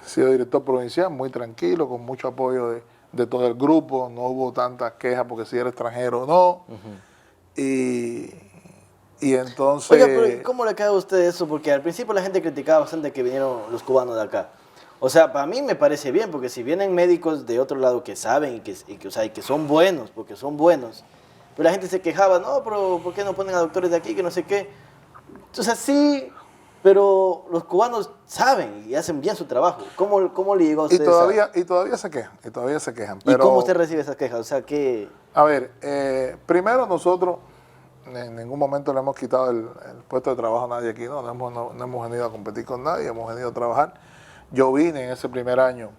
sido director provincial, muy tranquilo, con mucho apoyo de todo el grupo. No hubo tantas quejas porque si era extranjero o no. Y entonces... Oiga, pero ¿cómo le cae a usted eso? Porque al principio la gente criticaba bastante que vinieron los cubanos de acá. O sea, para mí me parece bien, porque si vienen médicos de otro lado que saben y que son buenos, porque son buenos, pero la gente se quejaba, no, pero ¿por qué no ponen a doctores de aquí, que no sé qué? O sea, sí, pero los cubanos saben y hacen bien su trabajo. ¿Cómo le llegó a usted y todavía se quejan. Pero, ¿y cómo usted recibe esas quejas? O sea, ¿qué? A ver, primero nosotros en ningún momento le hemos quitado el puesto de trabajo a nadie aquí, no hemos venido a competir con nadie, hemos venido a trabajar. Yo vine en ese primer año,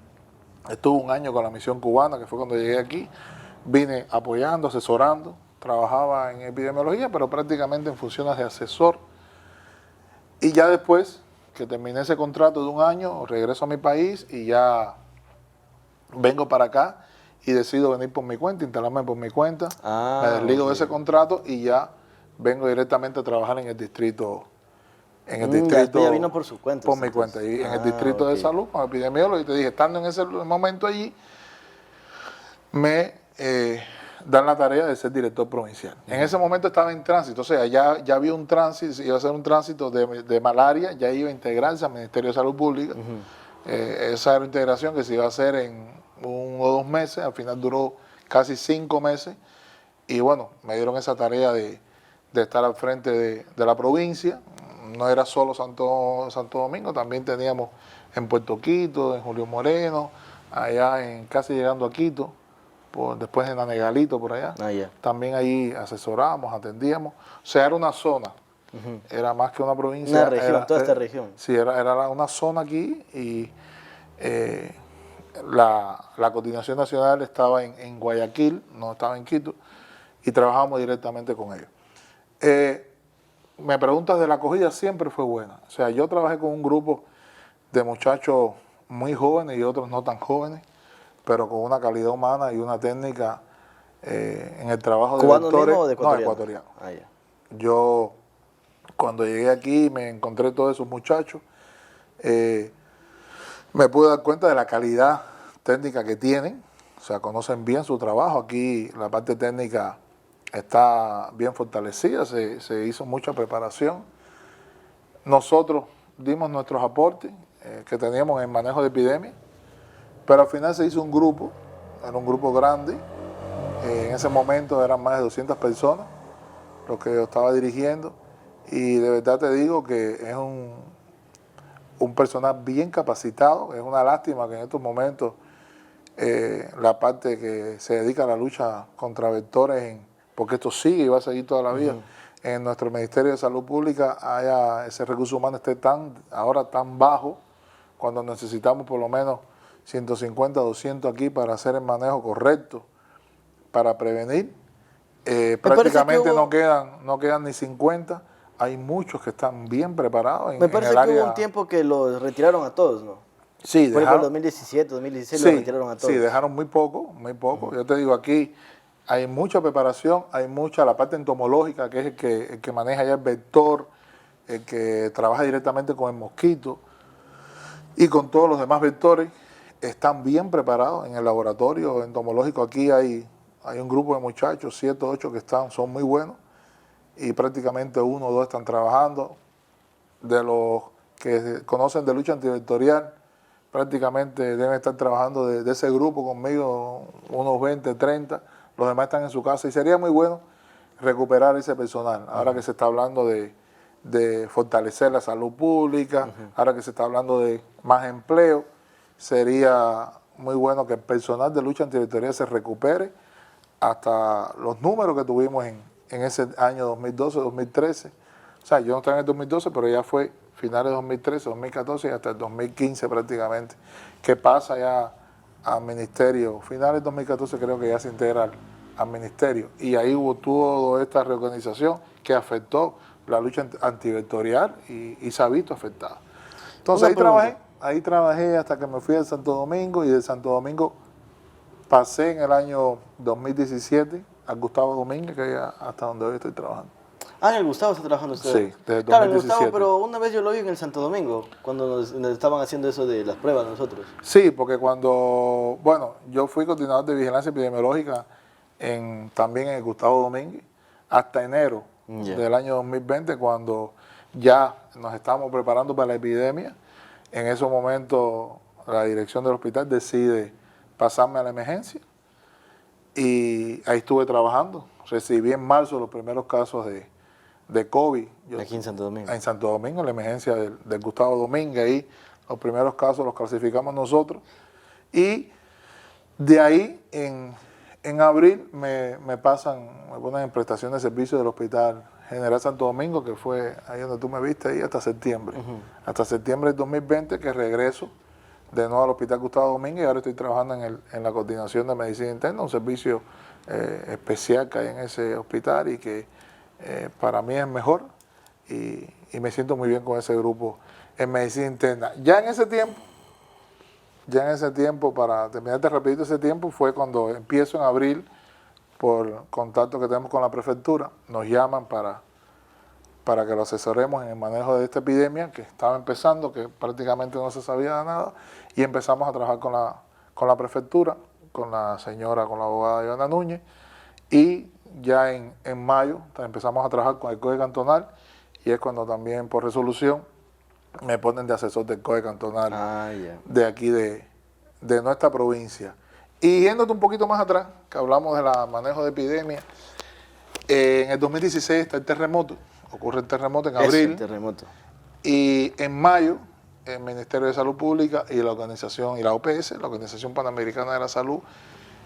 estuve un año con la misión cubana, que fue cuando llegué aquí, vine apoyando, asesorando, trabajaba en epidemiología, pero prácticamente en funciones de asesor. Y ya después que terminé ese contrato de un año, regreso a mi país y ya vengo para acá y decido venir por mi cuenta, instalarme por mi cuenta, me desligo de ese contrato y ya vengo directamente a trabajar en el distrito. Ya vino por su cuenta. Por mi cuenta. Y en el distrito de salud, como epidemiólogo, y te dije, estando en ese momento allí, me dan la tarea de ser director provincial. En ese momento estaba en tránsito, o sea, ya había un tránsito, iba a ser un tránsito de malaria, ya iba a integrarse al Ministerio de Salud Pública. Esa era una integración que se iba a hacer en 1 o 2 meses, al final duró casi 5 meses, y bueno, me dieron esa tarea de estar al frente de la provincia. No era solo Santo Domingo, también teníamos en Puerto Quito, en Julio Moreno, allá casi llegando a Quito, después en Anegalito, por allá. También ahí asesorábamos, atendíamos. O sea, era una zona, era más que una provincia. Una región, toda esta región. Sí, era una zona aquí y la coordinación nacional estaba en Guayaquil, no estaba en Quito, y trabajábamos directamente con ellos. Me preguntas de la acogida, siempre fue buena. O sea, yo trabajé con un grupo de muchachos muy jóvenes y otros no tan jóvenes, pero con una calidad humana y una técnica en el trabajo de doctores. ¿Cubano o de ecuatoriano? No, ecuatoriano. Yo, cuando llegué aquí, me encontré todos esos muchachos. Me pude dar cuenta de la calidad técnica que tienen. O sea, conocen bien su trabajo. Aquí la parte técnica está bien fortalecida, se hizo mucha preparación. Nosotros dimos nuestros aportes que teníamos en manejo de epidemia, pero al final se hizo un grupo, era un grupo grande. En ese momento eran más de 200 personas los que yo estaba dirigiendo, y de verdad te digo que es un personal bien capacitado. Es una lástima que en estos momentos la parte que se dedica a la lucha contra vectores, porque esto sigue y va a seguir toda la vida. En nuestro Ministerio de Salud Pública ese recurso humano esté ahora tan bajo, cuando necesitamos por lo menos 150, 200 aquí para hacer el manejo correcto, para prevenir. Prácticamente no quedan ni 50. Hay muchos que están bien preparados. Me parece que hubo un tiempo que los retiraron a todos, ¿no? Sí, por ejemplo, 2017, 2016 los retiraron a todos. Sí, dejaron muy poco, muy poco. Yo te digo, aquí hay mucha preparación, hay mucha, la parte entomológica, que es el que maneja ya el vector, el que trabaja directamente con el mosquito y con todos los demás vectores, están bien preparados en el laboratorio entomológico. Aquí hay un grupo de muchachos, 7 o 8 que son muy buenos, y prácticamente 1 o 2 están trabajando. De los que conocen de lucha antivectorial, prácticamente deben estar trabajando de ese grupo conmigo, unos 20, 30, los demás están en su casa, y sería muy bueno recuperar ese personal, ahora que se está hablando de fortalecer la salud pública, ahora que se está hablando de más empleo, sería muy bueno que el personal de lucha antivectorial se recupere hasta los números que tuvimos en ese año 2012, 2013. O sea, yo no estaba en el 2012, pero ya fue finales de 2013, 2014 y hasta el 2015 prácticamente, que pasa ya al ministerio. Finales de 2014 creo que ya se integra al ministerio. Y ahí hubo toda esta reorganización que afectó la lucha antivectorial y se ha visto afectada. Entonces ahí trabajé hasta que me fui a Santo Domingo, y de Santo Domingo pasé en el año 2017 al Gustavo Domínguez, que es hasta donde hoy estoy trabajando. Ah, en el Gustavo está trabajando usted. Sí, desde el 2017. Claro, en el Gustavo, pero una vez yo lo vi en el Santo Domingo, cuando nos estaban haciendo eso de las pruebas nosotros. Sí, porque yo fui coordinador de vigilancia epidemiológica también en el Gustavo Domínguez, hasta enero del año 2020, cuando ya nos estábamos preparando para la epidemia. En ese momento la dirección del hospital decide pasarme a la emergencia, y ahí estuve trabajando. Recibí en marzo los primeros casos de COVID. Aquí en Santo Domingo. En Santo Domingo, en la emergencia del Gustavo Domínguez. Ahí los primeros casos los clasificamos nosotros. Y de ahí, en abril, me ponen en prestación de servicio del Hospital General Santo Domingo, que fue ahí donde tú me viste, ahí hasta septiembre. Hasta septiembre del 2020, que regreso de nuevo al Hospital Gustavo Domínguez, y ahora estoy trabajando en la coordinación de medicina interna, un servicio especial que hay en ese hospital, y que para mí es mejor, y me siento muy bien con ese grupo en medicina interna. Ya en ese tiempo, para terminarte rapidito, ese tiempo fue cuando empiezo en abril, por contacto que tenemos con la prefectura, nos llaman para que lo asesoremos en el manejo de esta epidemia que estaba empezando, que prácticamente no se sabía nada, y empezamos a trabajar con la prefectura, con la abogada Ivana Núñez, y ya en mayo empezamos a trabajar con el COE cantonal, y es cuando también por resolución me ponen de asesor del COE cantonal de aquí de nuestra provincia. Y yéndote un poquito más atrás, que hablamos del manejo de epidemia, en el 2016 está el terremoto. Ocurre el terremoto en abril. El terremoto. Y en mayo, el Ministerio de Salud Pública y la organización, y la OPS, la Organización Panamericana de la Salud,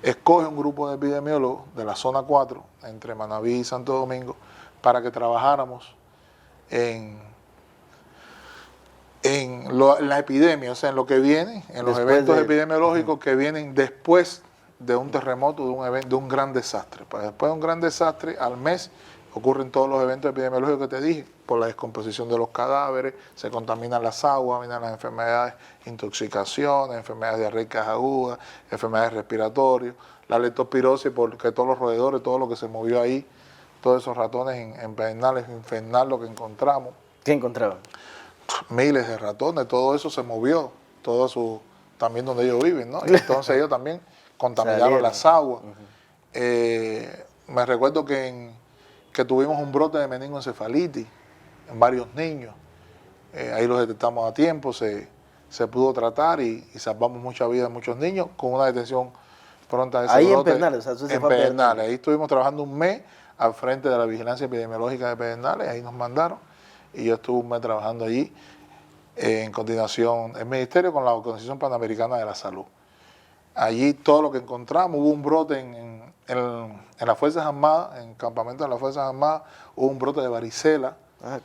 escoge un grupo de epidemiólogos de la zona 4, entre Manabí y Santo Domingo, para que trabajáramos en la epidemia, o sea, en lo que viene, en los eventos epidemiológicos que vienen después de un terremoto, de un gran desastre. Pues después de un gran desastre, al mes, ocurren todos los eventos epidemiológicos que te dije, por la descomposición de los cadáveres, se contaminan las aguas, vienen las enfermedades, intoxicaciones, enfermedades diarreicas agudas, enfermedades respiratorias, la leptospirosis, porque todos los roedores, todo lo que se movió ahí, todos esos ratones en Pedernales, infernal lo que encontramos. ¿Qué encontraban? Miles de ratones, todo eso se movió, también donde ellos viven, ¿no? Y entonces ellos también contaminaron las aguas. Me recuerdo que tuvimos un brote de meningoencefalitis en varios niños. Ahí los detectamos a tiempo, se pudo tratar y salvamos muchas vidas de muchos niños con una detención pronta de ese brote. Ahí en Pedernales, o sea, en Pedernales. Ahí estuvimos trabajando un mes al frente de la vigilancia epidemiológica de Pedernales, ahí nos mandaron, y yo estuve un mes trabajando allí en coordinación, el Ministerio con la Organización Panamericana de la Salud. allí todo lo que encontramos, hubo un brote en las Fuerzas Armadas, en campamentos de las Fuerzas Armadas, hubo un brote de varicela,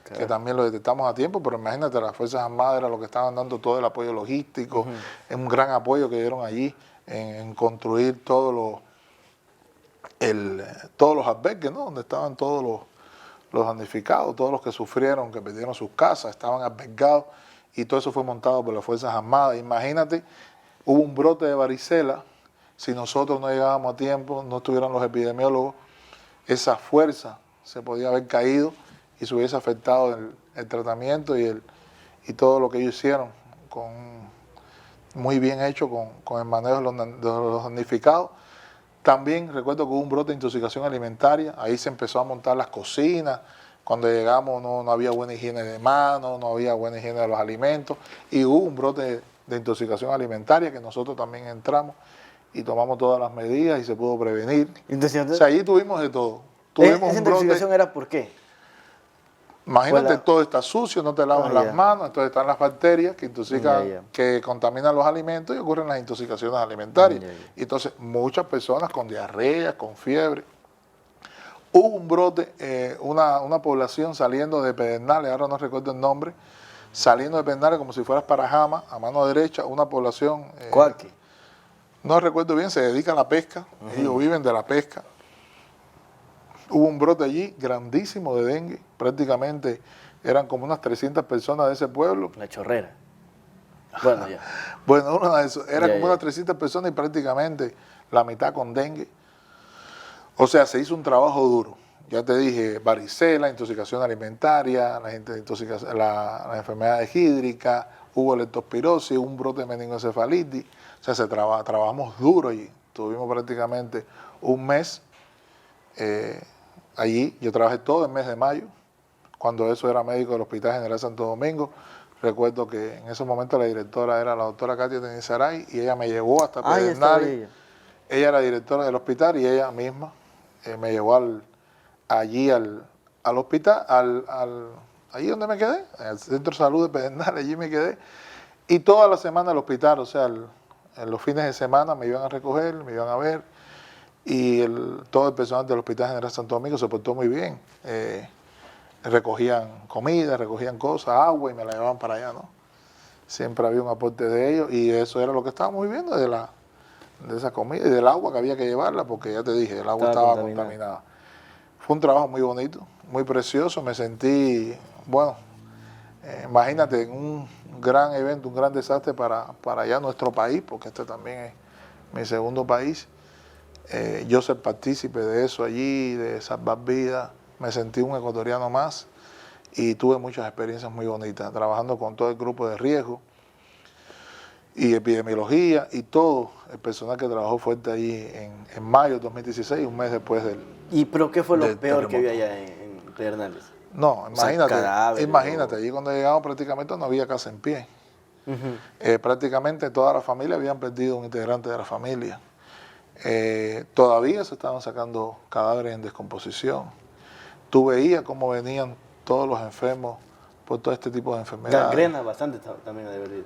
que también lo detectamos a tiempo, pero imagínate, las Fuerzas Armadas era lo que estaban dando todo el apoyo logístico, es un gran apoyo que dieron allí en construir todos los albergues, ¿no? Donde estaban todos los damnificados, todos los que sufrieron, que perdieron sus casas, estaban albergados, y todo eso fue montado por las Fuerzas Armadas. Imagínate, hubo un brote de varicela, si nosotros no llegábamos a tiempo, no estuvieran los epidemiólogos, esa fuerza se podía haber caído y se hubiese afectado el tratamiento y todo lo que ellos hicieron, muy bien hecho con el manejo de los damnificados. También recuerdo que hubo un brote de intoxicación alimentaria, ahí se empezó a montar las cocinas, cuando llegamos no había buena higiene de manos, no había buena higiene de los alimentos, y hubo un brote de intoxicación alimentaria que nosotros también entramos y tomamos todas las medidas y se pudo prevenir. O sea, allí tuvimos de todo. ¿Esa intoxicación era por qué? Imagínate, todo está sucio, no te lavas las manos, entonces están las bacterias que intoxican, que contaminan los alimentos y ocurren las intoxicaciones alimentarias. Y entonces muchas personas con diarrea, con fiebre. Hubo un brote, una población saliendo de Pedernales, ahora no recuerdo el nombre, saliendo de Pedernales como si fueras para Jama, a mano derecha, una población, no recuerdo bien, se dedica a la pesca, ellos viven de la pesca. Hubo un brote allí grandísimo de dengue, prácticamente eran como unas 300 personas de ese pueblo. La Chorrera. Bueno, ya. Bueno, era como unas 300 personas y prácticamente la mitad con dengue. O sea, se hizo un trabajo duro. Ya te dije, varicela, intoxicación alimentaria, las enfermedades hídricas, hubo leptospirosis, un brote de meningoencefalitis. O sea, trabajamos duro allí. Tuvimos prácticamente un mes allí. Yo trabajé todo el mes de mayo, cuando eso era médico del Hospital General Santo Domingo. Recuerdo que en ese momento la directora era la doctora Katia Tenisaray y ella me llevó hasta Pedernales. Ella era directora del hospital y ella misma me llevó allí al hospital, allí donde me quedé, en el Centro de Salud de Pedernales, allí me quedé. Y toda la semana el hospital, o sea, en los fines de semana me iban a recoger, me iban a ver. Y todo el personal del Hospital General Santo Domingo se portó muy bien. Recogían comida, recogían cosas, agua y me la llevaban para allá, ¿no? Siempre había un aporte de ellos y eso era lo que estábamos viviendo de esa comida y del agua que había que llevarla, porque ya te dije, el agua estaba contaminada. Fue un trabajo muy bonito, muy precioso, me sentí, bueno, imagínate, en un gran evento, un gran desastre para allá nuestro país, porque este también es mi segundo país. Yo ser partícipe de eso allí, de salvar vidas, me sentí un ecuatoriano más y tuve muchas experiencias muy bonitas, trabajando con todo el grupo de riesgo y epidemiología y todo el personal que trabajó fuerte allí en mayo de 2016, un mes después del ¿Pero qué fue lo peor que había allá en Pedernales? No, imagínate, allí cuando llegamos prácticamente no había casa en pie. Prácticamente toda la familia habían perdido un integrante de la familia. Todavía se estaban sacando cadáveres en descomposición. Tú veías cómo venían todos los enfermos por todo este tipo de enfermedades. Gangrena bastante también ha de haber ido.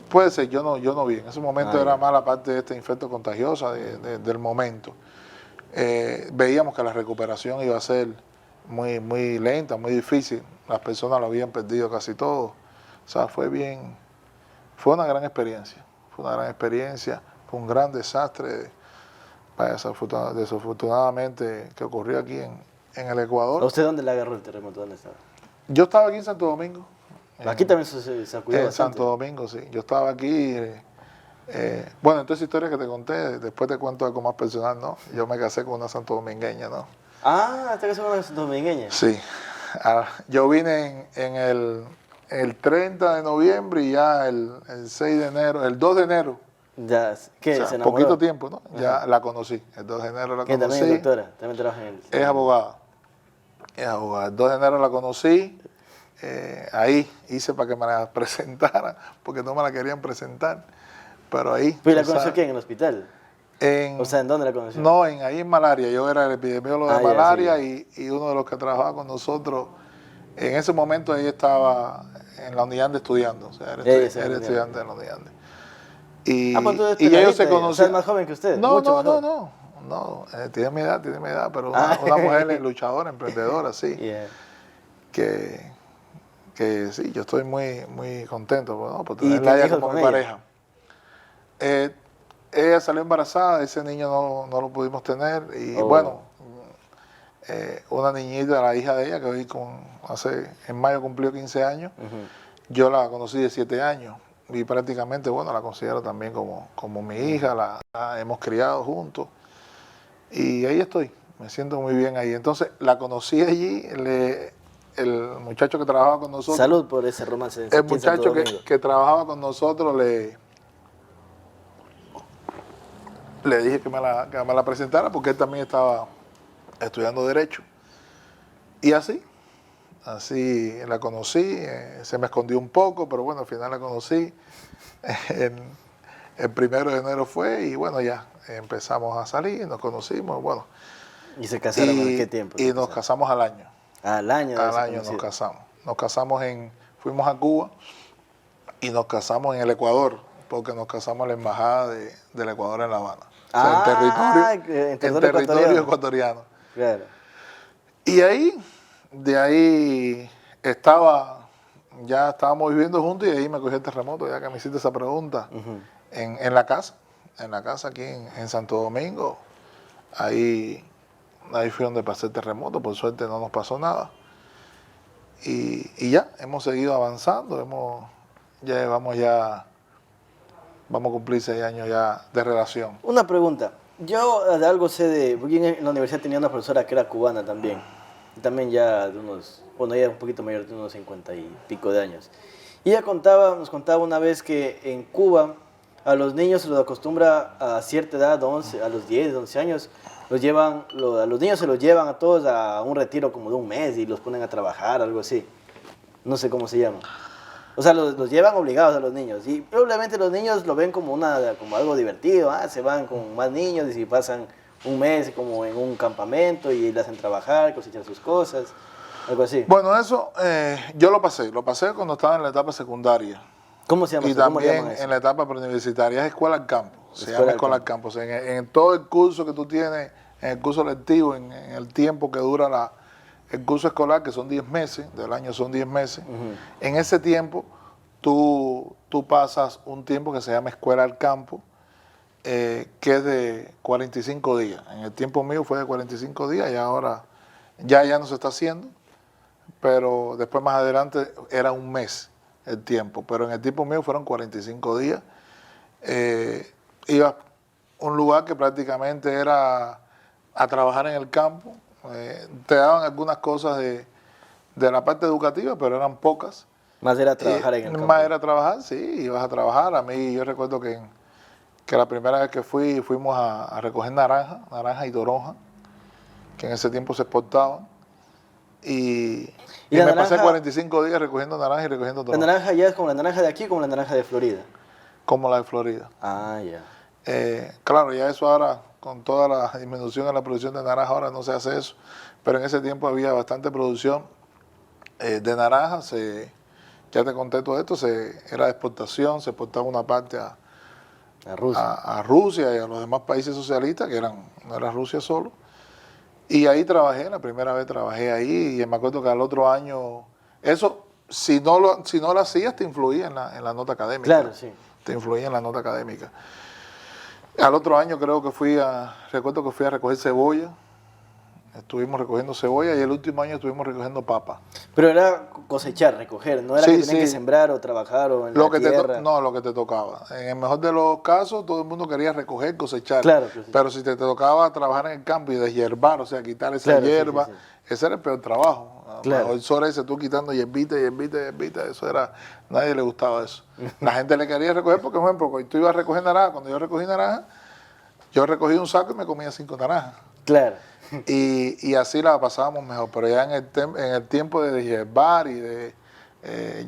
Puede ser, yo no vi. En ese momento era más la parte de esta infecto contagiosa del momento. Veíamos que la recuperación iba a ser muy, muy lenta, muy difícil. Las personas lo habían perdido casi todo. O sea, fue una gran experiencia. Fue un gran desastre, desafortunadamente, que ocurrió aquí en el Ecuador. ¿A usted dónde le agarró el terremoto? ¿Dónde estaba? Yo estaba aquí en Santo Domingo. Aquí también se sacudió bastante. En Santo Domingo, sí. Yo estaba aquí. Bueno, entonces historia que te conté, después te cuento algo más personal, ¿no? Yo me casé con una santodomingueña, ¿no? Ah, ¿te casó con una santodomingueña? Sí. Yo vine en el 30 de noviembre y ya el 6 de enero, el 2 de enero. Ya, ¿qué? O sea, ¿Se enamoró? Poquito tiempo, ¿no? Ya la conocí. El 2 de enero la conocí. ¿También es doctora? ¿También trabaja en el...? Es abogada. El 2 de enero la conocí. Ahí hice para que me la presentara, porque no me la querían presentar. Pero ahí. ¿Pero la conoció qué? ¿En el hospital? O sea, ¿en dónde la conoció? No, ahí en malaria. Yo era el epidemiólogo de malaria y uno de los que trabajaba con nosotros. En ese momento ella estaba en la Unidad estudiando. O sea, era estudiante de la Unidad. Y, pues tú eres y ellos se peladita, o sea, conocían. es más joven que usted. No, mucho no, más no, joven. no, tiene mi edad, pero una mujer luchadora, emprendedora, sí, Yeah. que, que sí, yo estoy muy contento, ¿no? Por ¿Y tenerla a tiene ella hijos como con mi ella? pareja. Eh, Ella salió embarazada, ese niño no lo pudimos tener y Oh. bueno, una niñita, la hija de ella, que hoy en mayo cumplió 15 años, Ujú. yo la conocí de 7 años y prácticamente, bueno, la considero también como mi hija, la hemos criado juntos y ahí estoy, me siento muy bien ahí. Entonces la conocí allí, el muchacho que trabajaba con nosotros, Salud por ese romance el aquí en Santo muchacho Domingo. que trabajaba con nosotros le dije que me la presentara porque él también estaba estudiando Derecho. Y así la conocí, se me escondió un poco, pero bueno, al final la conocí. El 1 de enero fue y bueno, ya empezamos a salir, nos conocimos, bueno. ¿Y se casaron en qué tiempo? Y nos casamos al año. Al año de Al haberse año nos conocido. casamos. Fuimos a Cuba y nos casamos en el Ecuador, porque nos casamos en la embajada del Ecuador en La Habana. O sea, En en territorio territorio ecuatoriano. ecuatoriano. Claro. Y de ahí ya estábamos viviendo juntos y de ahí me cogió el terremoto, ya que me hiciste esa pregunta, Ujú. en la casa aquí en Santo Domingo. Ahí fue donde pasé el terremoto, por suerte no nos pasó nada. Y ya, hemos seguido avanzando, vamos a cumplir 6 años ya de relación. Una pregunta. Yo de algo sé de... Porque en la universidad tenía una profesora que era cubana también. Y también ya de unos... Bueno, ella era un poquito mayor, de unos 50 y pico de años. Y ella nos contaba una vez que en Cuba a los niños se los acostumbra a cierta edad, 11, a los 10, 11 años, a los niños se los llevan a todos a un retiro como de un mes y los ponen a trabajar, algo así. No sé cómo se llama. O sea, los llevan obligados a los niños. Y obviamente los niños lo ven como algo divertido. Se van con más niños y si pasan un mes como en un campamento y le hacen trabajar, cosechar sus cosas, algo así. Bueno, eso yo lo pasé cuando estaba en la etapa secundaria. ¿Cómo se llama Y eso? ¿Cómo le también llaman eso? en la etapa preuniversitaria es escuela al campo, se Escuela llama al escuela al campo. O sea, en todo el curso que tú tienes, en el curso lectivo, en el tiempo que dura el curso escolar, que son 10 meses, del año son 10 meses, en ese tiempo tú pasas un tiempo que se llama escuela al campo, que es de 45 días. En el tiempo mío fue de 45 días y ahora ya no se está haciendo, pero después más adelante era un mes el tiempo, pero en el tiempo mío fueron 45 días. Iba a un lugar que prácticamente era a trabajar en el campo. Te daban algunas cosas de la parte educativa, pero eran pocas. Más era trabajar en el campo. Más era trabajar, sí, ibas a trabajar. A mí yo recuerdo que la primera vez que fuimos a recoger naranja y toronja, que en ese tiempo se exportaban. Y me pasé 45 días recogiendo naranja y recogiendo La toronja. naranja ya es como la naranja de aquí o como la naranja de Florida. Como la de Florida. Ah, ya. Claro, ya eso ahora, con toda la disminución en la producción de naranja, ahora no se hace eso. Pero en ese tiempo había bastante producción de naranja. Ya te conté todo esto, era de exportación, se exportaba una parte A Rusia. a Rusia y a los demás países socialistas, no era Rusia solo. Y ahí trabajé, la primera vez trabajé ahí y me acuerdo que al otro año, eso, si no lo hacías, te influía en la nota académica. Claro, sí. Te influía en la nota académica. Al otro año creo que recuerdo que fui a recoger cebolla, estuvimos recogiendo cebolla y el último año estuvimos recogiendo papa. Pero era cosechar, recoger, no era que tenían que sembrar o trabajar o en la tierra. No, lo que te tocaba. En el mejor de los casos, todo el mundo quería recoger, cosechar. Claro, pero si te tocaba trabajar en el campo y deshiervar, o sea, quitar esa hierba, ese era el peor trabajo. Claro. El sol ese, tú quitando hierbita, eso era, nadie le gustaba eso. La gente le quería recoger porque, por ejemplo, tú ibas a recoger naranja, cuando yo recogí naranja, yo recogí un saco y me comía 5 naranjas. Claro. Y así la pasábamos mejor, pero ya en el tiempo de deshiervar y de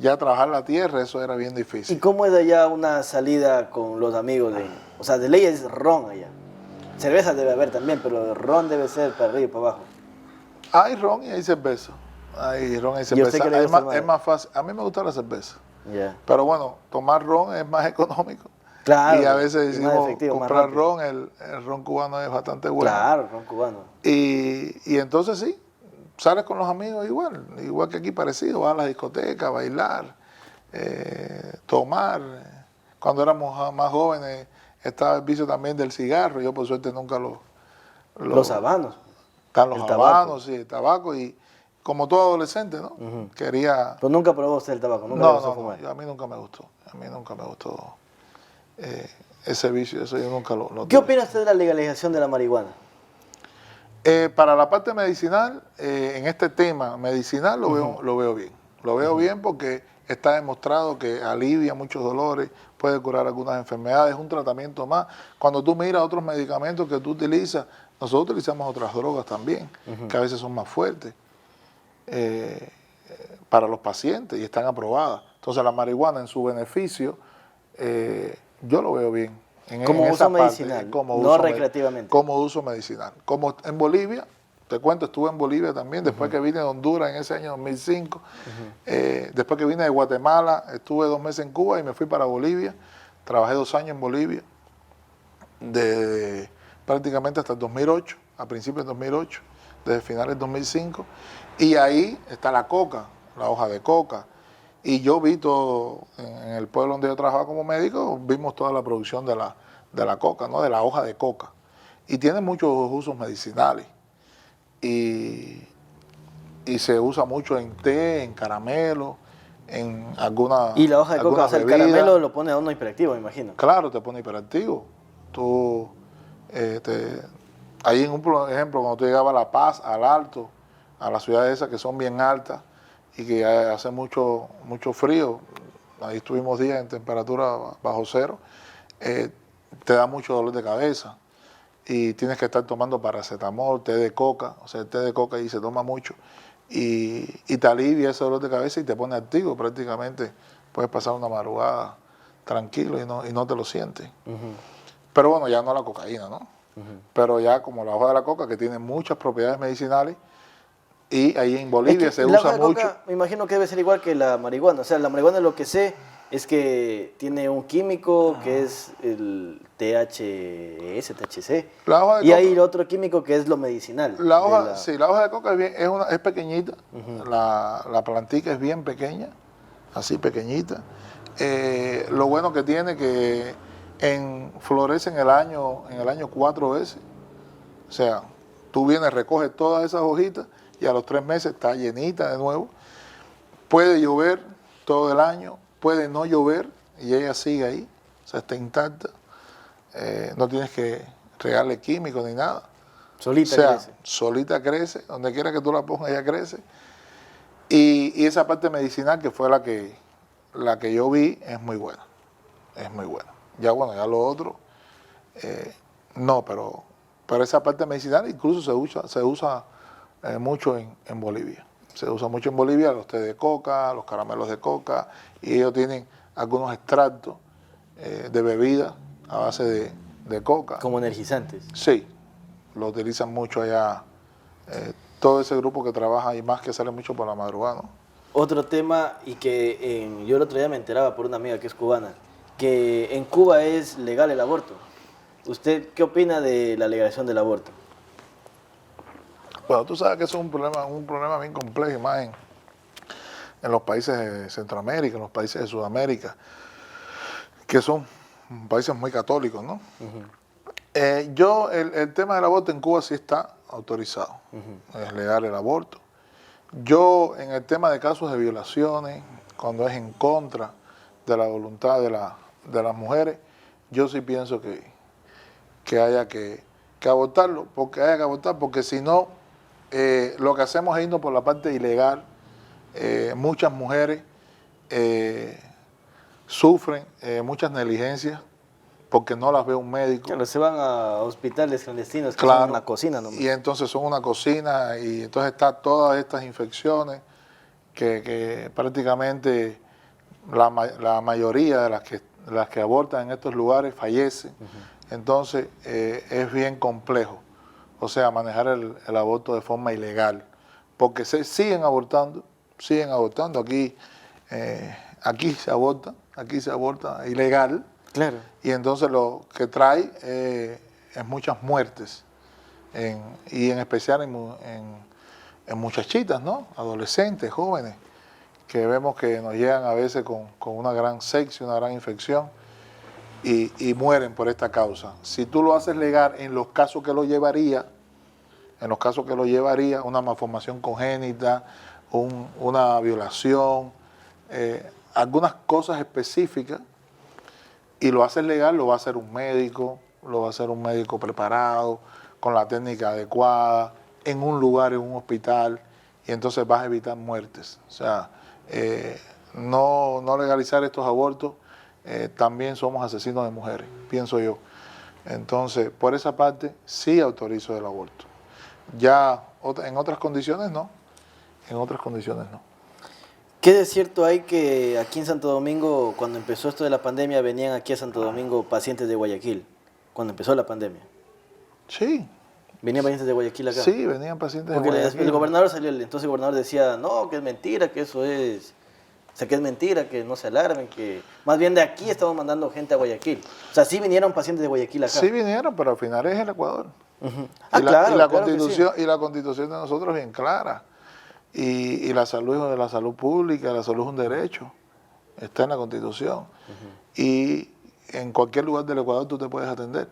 ya trabajar la tierra, eso era bien difícil. ¿Y cómo es allá una salida con los amigos? O sea, de ley es ron allá. Cerveza debe haber también, pero ron debe ser para arriba y para abajo. Hay ron y hay cerveza. Hay ron y cerveza. Es más fácil. A mí me gusta la cerveza. Yeah. Pero bueno, tomar ron es más económico. Claro, y a veces y más decimos efectivo, más comprar rápido. ron, el ron cubano es bastante bueno. Claro, ron cubano. Y entonces sí, sales con los amigos igual que aquí parecido, vas a la discoteca, bailar, tomar. Cuando éramos más jóvenes estaba el vicio también del cigarro, yo por suerte nunca Los habanos, están los el tabaco. habanos, sí, el tabaco, y como todo adolescente, ¿no? Quería... Pero nunca probó usted el tabaco, nunca le No, gustó no, fumar. a mí nunca me gustó, ese vicio, eso yo nunca lo ¿Qué tuve. opina usted de la legalización de la marihuana? Para la parte medicinal, en este tema medicinal lo veo bien. Lo veo bien porque está demostrado que alivia muchos dolores, puede curar algunas enfermedades, es un tratamiento más. Cuando tú miras otros medicamentos que tú utilizas, nosotros utilizamos otras drogas también, que a veces son más fuertes para los pacientes y están aprobadas. Entonces la marihuana en su beneficio, yo lo veo bien. Como En uso esa medicinal, parte, como no uso recreativamente. como uso medicinal. Como en Bolivia, te cuento, estuve en Bolivia también, después que vine de Honduras en ese año 2005, después que vine de Guatemala, estuve 2 meses en Cuba y me fui para Bolivia, trabajé 2 años en Bolivia, prácticamente hasta el 2008, a principios del 2008, desde finales del 2005, y ahí está la coca, la hoja de coca, y yo vi todo, en el pueblo donde yo trabajaba como médico, vimos toda la producción de la coca, ¿no? De la hoja de coca. Y tiene muchos usos medicinales. Y se usa mucho en té, en caramelo, en Y la hoja de coca, o algunas sea, el bebidas. caramelo lo pone a uno hiperactivo, me imagino. Claro, te pone hiperactivo. Tú, ahí en un ejemplo, cuando tú llegabas a La Paz, al Alto, a las ciudades esas que son bien altas y que hace mucho frío, ahí estuvimos días en temperatura bajo cero, te da mucho dolor de cabeza y tienes que estar tomando paracetamol, té de coca, o sea, el té de coca ahí se toma mucho y te alivia ese dolor de cabeza y te pone activo prácticamente. Puedes pasar una madrugada tranquilo y no te lo sientes. Pero bueno, ya no la cocaína, ¿no? Pero ya como la hoja de la coca, que tiene muchas propiedades medicinales, y ahí en Bolivia se la hoja usa de mucho. coca me imagino que debe ser igual que la marihuana. O sea, la marihuana lo que sé es que tiene un químico que es el THC, THC. La hoja de Y coca, hay otro químico que es lo medicinal. la hoja, sí, la hoja de coca es pequeñita, la plantica es bien pequeña, así pequeñita. Lo bueno que tiene que florece en el año 4 veces. O sea, tú vienes, recoges todas esas hojitas y a los 3 meses está llenita de nuevo. Puede llover todo el año, puede no llover y ella sigue ahí, o sea, está intacta. No tienes que regarle químicos ni nada. Solita O sea, crece. solita crece, donde quiera que tú la pongas, ella crece. Y esa parte medicinal que fue la que yo vi es muy buena. Es muy buena. Ya bueno, ya lo otro, no, pero esa parte medicinal incluso se usa mucho en Bolivia. Se usa mucho en Bolivia los té de coca, los caramelos de coca, y ellos tienen algunos extractos de bebidas a base de coca. Como energizantes. Sí, lo utilizan mucho allá, todo ese grupo que trabaja y más que sale mucho por la madrugada, ¿no? Otro tema, y que yo el otro día me enteraba por una amiga que es cubana, que en Cuba es legal el aborto. ¿Usted qué opina de la legalización del aborto? Bueno, tú sabes que eso es un problema bien complejo, y más en los países de Centroamérica, en los países de Sudamérica, que son países muy católicos, ¿no? El tema del aborto en Cuba sí está autorizado, es legal el aborto. Yo, en el tema de casos de violaciones, cuando es en contra de la voluntad de las mujeres, yo sí pienso que haya que abortarlo, porque si no, lo que hacemos es irnos por la parte ilegal. Muchas mujeres sufren muchas negligencias porque no las ve un médico. Claro, se van a hospitales clandestinos que Claro, son una cocina nomás. y entonces son una cocina y entonces está todas estas infecciones que prácticamente la mayoría de las que abortan en estos lugares fallecen. Entonces es bien complejo, o sea, manejar el aborto de forma ilegal, porque se siguen abortando aquí se aborta ilegal, Claro. Y entonces lo que trae es muchas muertes, y en especial en muchachitas, ¿no? Adolescentes, jóvenes, que vemos que nos llegan a veces con una gran sepsis, una gran infección, y mueren por esta causa. Si tú lo haces legal en los casos que lo llevaría, una malformación congénita, una violación, algunas cosas específicas, y lo haces legal, lo va a hacer un médico preparado, con la técnica adecuada, en un lugar, en un hospital, y entonces vas a evitar muertes. O sea, no legalizar estos abortos, también somos asesinos de mujeres, pienso yo. Entonces, por esa parte, sí autorizo el aborto. Ya en otras condiciones no, ¿Qué de cierto hay que aquí en Santo Domingo, cuando empezó esto de la pandemia, venían aquí a Santo Domingo pacientes de Guayaquil? Cuando empezó la pandemia. Sí. ¿Venían pacientes de Guayaquil acá? Sí, venían pacientes Porque de Guayaquil. el gobernador salió, entonces el gobernador decía, no, que es mentira, que eso es... O sea, que es mentira, que no se alarmen, que... Más bien de aquí estamos mandando gente a Guayaquil. O sea, sí vinieron pacientes de Guayaquil acá. Sí vinieron, pero al final es el Ecuador. Claro, la claro constitución, que sí. y la constitución de nosotros es bien clara. Y la salud es la salud pública, la salud es un derecho. Está en la constitución. Y en cualquier lugar del Ecuador tú te puedes atender.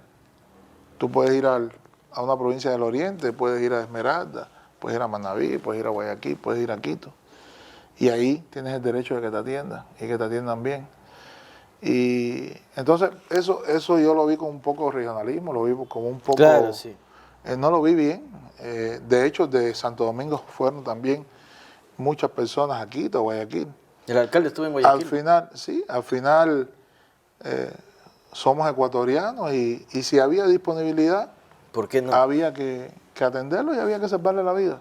Tú puedes ir a una provincia del Oriente, puedes ir a Esmeralda, puedes ir a Manabí, puedes ir a Guayaquil, puedes ir a Quito. Y ahí tienes el derecho de que te atiendan y que te atiendan bien. Y entonces eso yo lo vi con un poco de regionalismo, lo vi como un poco... Claro, sí. No lo vi bien. De hecho, de Santo Domingo fueron también muchas personas a Quito, a Guayaquil. El alcalde estuvo en Guayaquil. Al final somos ecuatorianos, y si había disponibilidad, ¿Por qué no? había que atenderlo y había que salvarle la vida.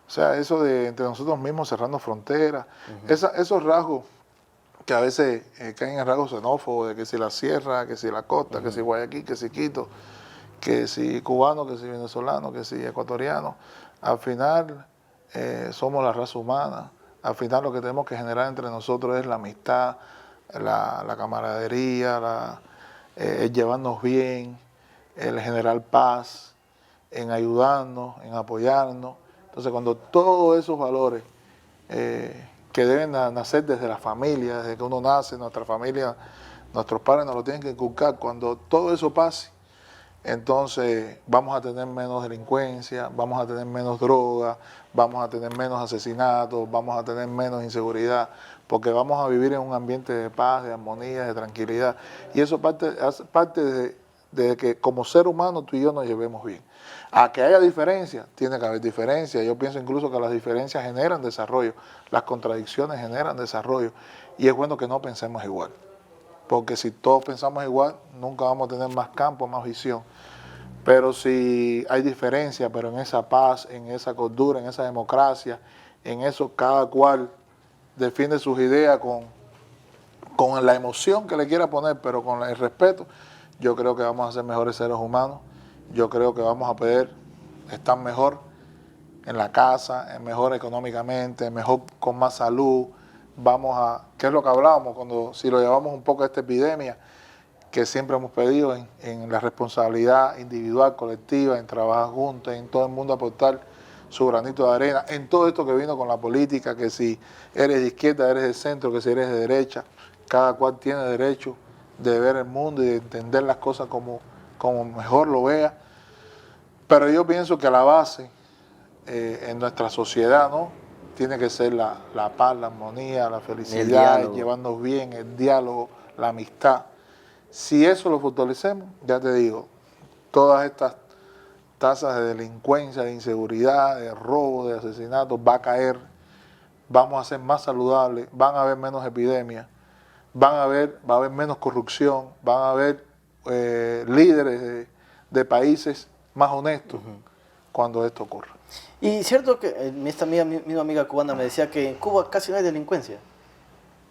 O sea, eso de entre nosotros mismos cerrando fronteras, esos rasgos que a veces caen en rasgos xenófobos, de que si la sierra, que si la costa, que si Guayaquil, que si Quito, que si cubano, que si venezolano, que si ecuatoriano. Al final somos la raza humana. Al final lo que tenemos que generar entre nosotros es la amistad, la camaradería, el llevarnos bien, el generar paz, en ayudarnos, en apoyarnos. Entonces, cuando todos esos valores que deben nacer desde la familia, desde que uno nace, nuestra familia, nuestros padres nos lo tienen que inculcar, cuando todo eso pase, entonces vamos a tener menos delincuencia, vamos a tener menos droga, vamos a tener menos asesinatos, vamos a tener menos inseguridad, porque vamos a vivir en un ambiente de paz, de armonía, de tranquilidad. Y eso parte de que como ser humano tú y yo nos llevemos bien. A que haya diferencia, tiene que haber diferencia. Yo pienso incluso que las diferencias generan desarrollo, las contradicciones generan desarrollo, y es bueno que no pensemos igual. Porque si todos pensamos igual, nunca vamos a tener más campo, más visión. Pero si hay diferencia, pero en esa paz, en esa cordura, en esa democracia, en eso cada cual defiende sus ideas con la emoción que le quiera poner, pero con el respeto, yo creo que vamos a ser mejores seres humanos. Yo creo que vamos a poder estar mejor en la casa, mejor económicamente, mejor con más salud. ¿Qué es lo que hablábamos si lo llevamos un poco a esta epidemia, que siempre hemos pedido en la responsabilidad individual, colectiva, en trabajar juntos, en todo el mundo aportar su granito de arena, en todo esto que vino con la política, que si eres de izquierda, eres de centro, que si eres de derecha, cada cual tiene derecho de ver el mundo y de entender las cosas como mejor lo vea. Pero yo pienso que la base en nuestra sociedad, ¿no?, tiene que ser la paz, la armonía, la felicidad, el llevarnos bien, el diálogo, la amistad. Si eso lo fortalecemos, ya te digo, todas estas tasas de delincuencia, de inseguridad, de robo, de asesinatos, va a caer, vamos a ser más saludables, van a haber menos epidemias, va a haber menos corrupción, van a haber líderes de países más honestos cuando esto ocurra. Y cierto que esta misma amiga cubana me decía que en Cuba casi no hay delincuencia.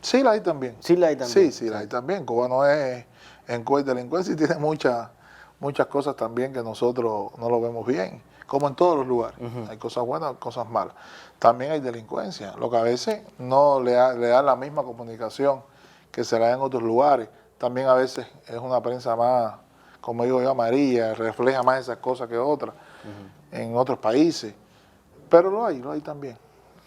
Sí la hay también. Sí la hay también. Sí la hay también. Cuba no es, en Cuba hay delincuencia y tiene muchas cosas también que nosotros no lo vemos bien, como en todos los lugares. Hay cosas buenas, cosas malas. También hay delincuencia, lo que a veces no le da la misma comunicación que se la da en otros lugares. también a veces es una prensa más, como digo yo, amarilla, refleja más esas cosas que otras en otros países. Pero lo hay también.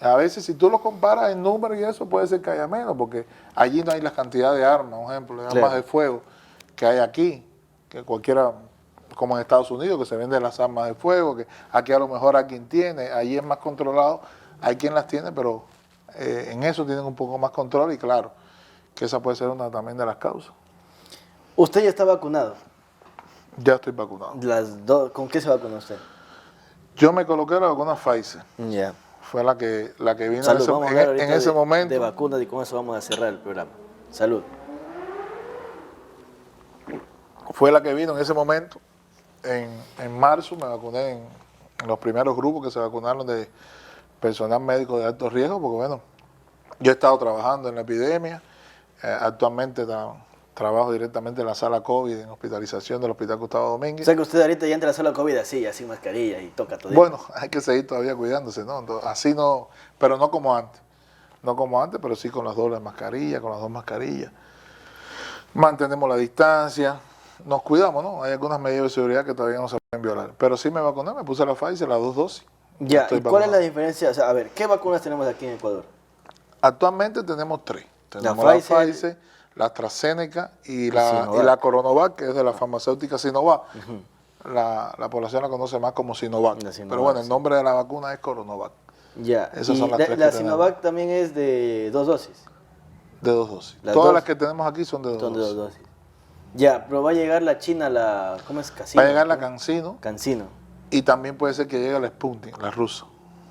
A veces si tú lo comparas en números y eso, puede ser que haya menos, porque allí no hay la cantidad de armas, por ejemplo, de armas de fuego que hay aquí, que cualquiera, como en Estados Unidos, que se venden las armas de fuego, que aquí a lo mejor hay quien tiene, allí es más controlado, hay quien las tiene, pero en eso tienen un poco más control y claro, que esa puede ser una también de las causas. ¿Usted ya está vacunado? Ya estoy vacunado. ¿Con qué se vacunó usted? Yo me coloqué la vacuna Pfizer. Ya. Fue la que vino Salud, vamos a hablar ahorita en ese momento. de vacunas y con eso vamos a cerrar el programa. Salud. Fue la que vino en ese momento. En marzo me vacuné en los primeros grupos que se vacunaron de personal médico de alto riesgo, porque bueno, yo he estado trabajando en la epidemia, actualmente trabajo directamente en la sala COVID, en hospitalización del Hospital Gustavo Domínguez. O sea que usted ahorita ya entra a la sala COVID así, ya sin mascarilla y toca todo. Bueno, hay que seguir todavía cuidándose, ¿no? Así no, pero no como antes. No como antes, pero sí con las dobles mascarillas, con las 2 mascarillas. Mantenemos la distancia, nos cuidamos, ¿no? Hay algunas medidas de seguridad que todavía no se pueden violar. Pero sí me vacuné, me puse la Pfizer, las 2 dosis. Ya, ¿y cuál es la diferencia? O sea, a ver, ¿qué vacunas tenemos aquí en Ecuador? Actualmente tenemos 3. Tenemos la Pfizer, la AstraZeneca y la Coronavac, que es de la farmacéutica Sinovac. La población la conoce más como Sinovac. Pero bueno, el nombre de la vacuna es Coronavac. Ya, esas son las 3 la Sinovac también es de 2 dosis. De 2 dosis. Todas las que tenemos aquí son de 2 dosis. Son de 2 dosis. Ya, pero va a llegar la China, ¿cómo es? Cancino. Va a llegar la Cancino. Cancino. Y también puede ser que llegue la Sputnik, la rusa.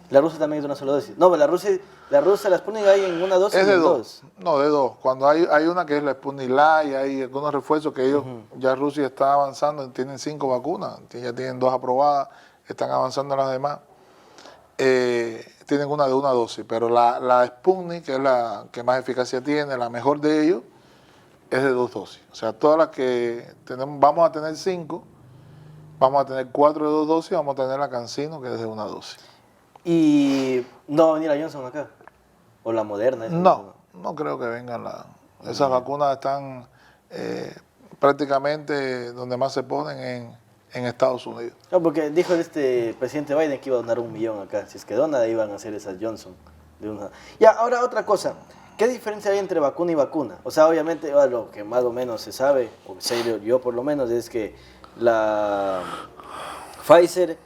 La rusa también es de una sola dosis. No, la rusa, la Sputnik hay en una dosis. Es de 2. No, de 2. Cuando hay una que es la Sputnik Light, hay algunos refuerzos que ellos, ya Rusia está avanzando, tienen 5 vacunas, ya tienen 2 aprobadas, están avanzando las demás. Tienen una de 1 dosis, pero la Sputnik, que es la que más eficacia tiene, la mejor de ellos, es de 2 dosis. O sea, todas las que tenemos, vamos a tener 5, vamos a tener 4 de 2 dosis, vamos a tener la Cancino, que es de 1 dosis. ¿Y no va a venir la Johnson acá? ¿O la Moderna? No creo que vengan esas vacunas están prácticamente donde más se ponen en Estados Unidos. No, porque dijo este presidente Biden que iba a donar 1 millón acá. Si es que dona, iban a hacer esas Johnson. Ya, ahora otra cosa. ¿Qué diferencia hay entre vacuna y vacuna? O sea, obviamente lo que más o menos se sabe, o sé yo por lo menos, es que la Pfizer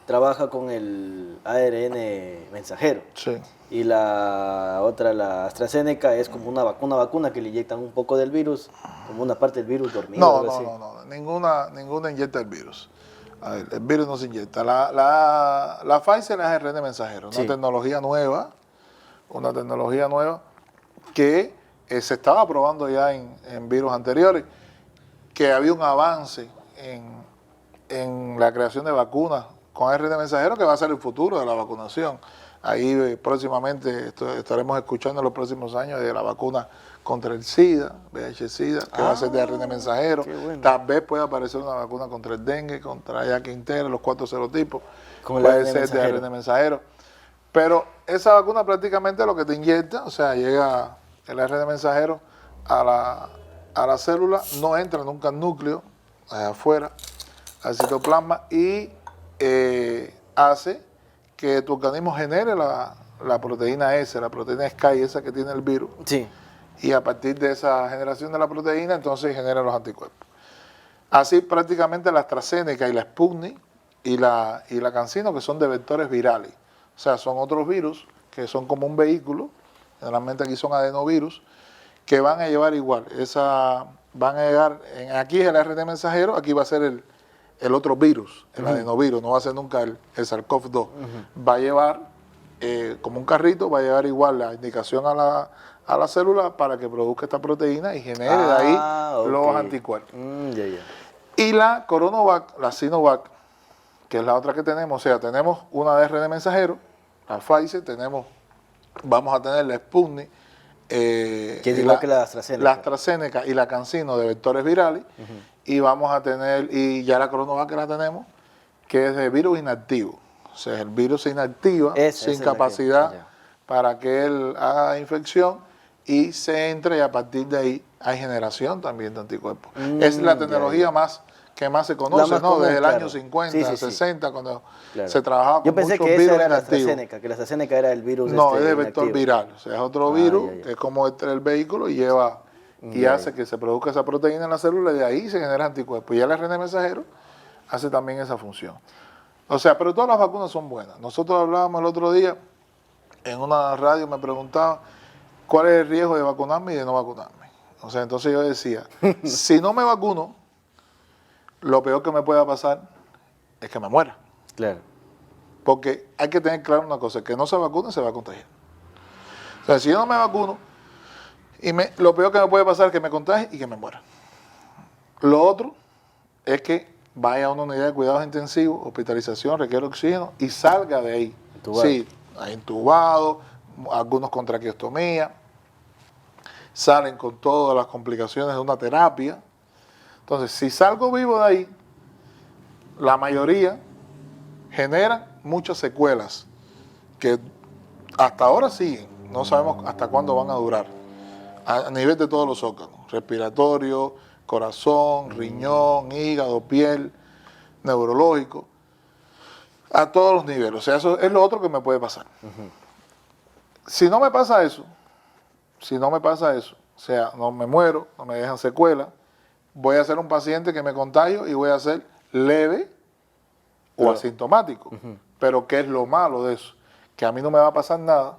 trabaja con el ARN mensajero. Sí. Y la otra, la AstraZeneca, es como una vacuna que le inyectan un poco del virus, como una parte del virus dormido. No, ninguna inyecta el virus. A ver, el virus no se inyecta. La Pfizer es ARN mensajero, una tecnología nueva que se estaba probando ya en virus anteriores, que había un avance en la creación de vacunas con ARN mensajero que va a ser el futuro de la vacunación. Ahí próximamente estaremos escuchando en los próximos años de la vacuna contra el SIDA, VIH-Sida, que va a ser de ARN mensajero. Bueno. Tal vez pueda aparecer una vacuna contra el dengue, contra ya Quintero, los 4 serotipos. Puede ser de ARN mensajero. Pero esa vacuna prácticamente lo que te inyecta, o sea, llega el ARN mensajero a la célula, no entra nunca al núcleo, allá afuera, al citoplasma, y hace que tu organismo genere la proteína S, la proteína SCAI, esa que tiene el virus. Sí. Y a partir de esa generación de la proteína, entonces genera los anticuerpos. Así prácticamente la AstraZeneca y la Sputnik y la Cancino, que son de vectores virales. O sea, son otros virus que son como un vehículo, generalmente aquí son adenovirus, que van a llevar igual. Aquí es el ARN mensajero, aquí va a ser el otro virus, el adenovirus, no va a ser nunca el SARS-CoV-2. Va a llevar, como un carrito, va a llevar igual la indicación a la célula para que produzca esta proteína y genere de ahí los anticuerpos. Y la Coronavac, la Sinovac, que es la otra que tenemos, o sea, tenemos una de ARN mensajero, la Pfizer, vamos a tener la Sputnik, que es igual que la AstraZeneca. La AstraZeneca y la Cancino de vectores virales, y vamos a tener, y ya la Coronavac que la tenemos, que es de virus inactivo. O sea, el virus se inactiva sin capacidad para que él haga infección, y se entra y a partir de ahí hay generación también de anticuerpos. Es la tecnología que más se conoce, más ¿no? común, Desde el claro. año 50, Sí, sí, sí. 60, cuando Claro. se trabajaba Yo con pensé muchos que esa virus era la inactivos. AstraZeneca, que la AstraZeneca era el virus No, es de vector inactivo. viral. O sea, es otro Ah, virus ya, ya. que es como el vehículo y lleva y Ya, hace que se produzca esa proteína en la célula y de ahí se genera anticuerpos. Y el ARN mensajero hace también esa función. O sea, pero todas las vacunas son buenas. Nosotros hablábamos el otro día, en una radio me preguntaban cuál es el riesgo de vacunarme y de no vacunarme. O sea, entonces yo decía, si no me vacuno, lo peor que me pueda pasar es que me muera. Claro. Porque hay que tener claro una cosa, el que no se vacune se va a contagiar. O sea, si yo no me vacuno, lo peor que me puede pasar es que me contagie y que me muera. Lo otro es que vaya a una unidad de cuidados intensivos, hospitalización, requiere oxígeno y salga de ahí. Entubado. Sí, intubado, algunos con traqueostomía, salen con todas las complicaciones de una terapia. Entonces, si salgo vivo de ahí, la mayoría generan muchas secuelas que hasta ahora siguen, no sabemos hasta cuándo van a durar, a nivel de todos los órganos, respiratorio, corazón, riñón, hígado, piel, neurológico, a todos los niveles. O sea, eso es lo otro que me puede pasar. Si no me pasa eso, o sea, no me muero, no me dejan secuelas, voy a ser un paciente que me contagio y voy a ser leve o asintomático. Pero ¿qué es lo malo de eso? Que a mí no me va a pasar nada,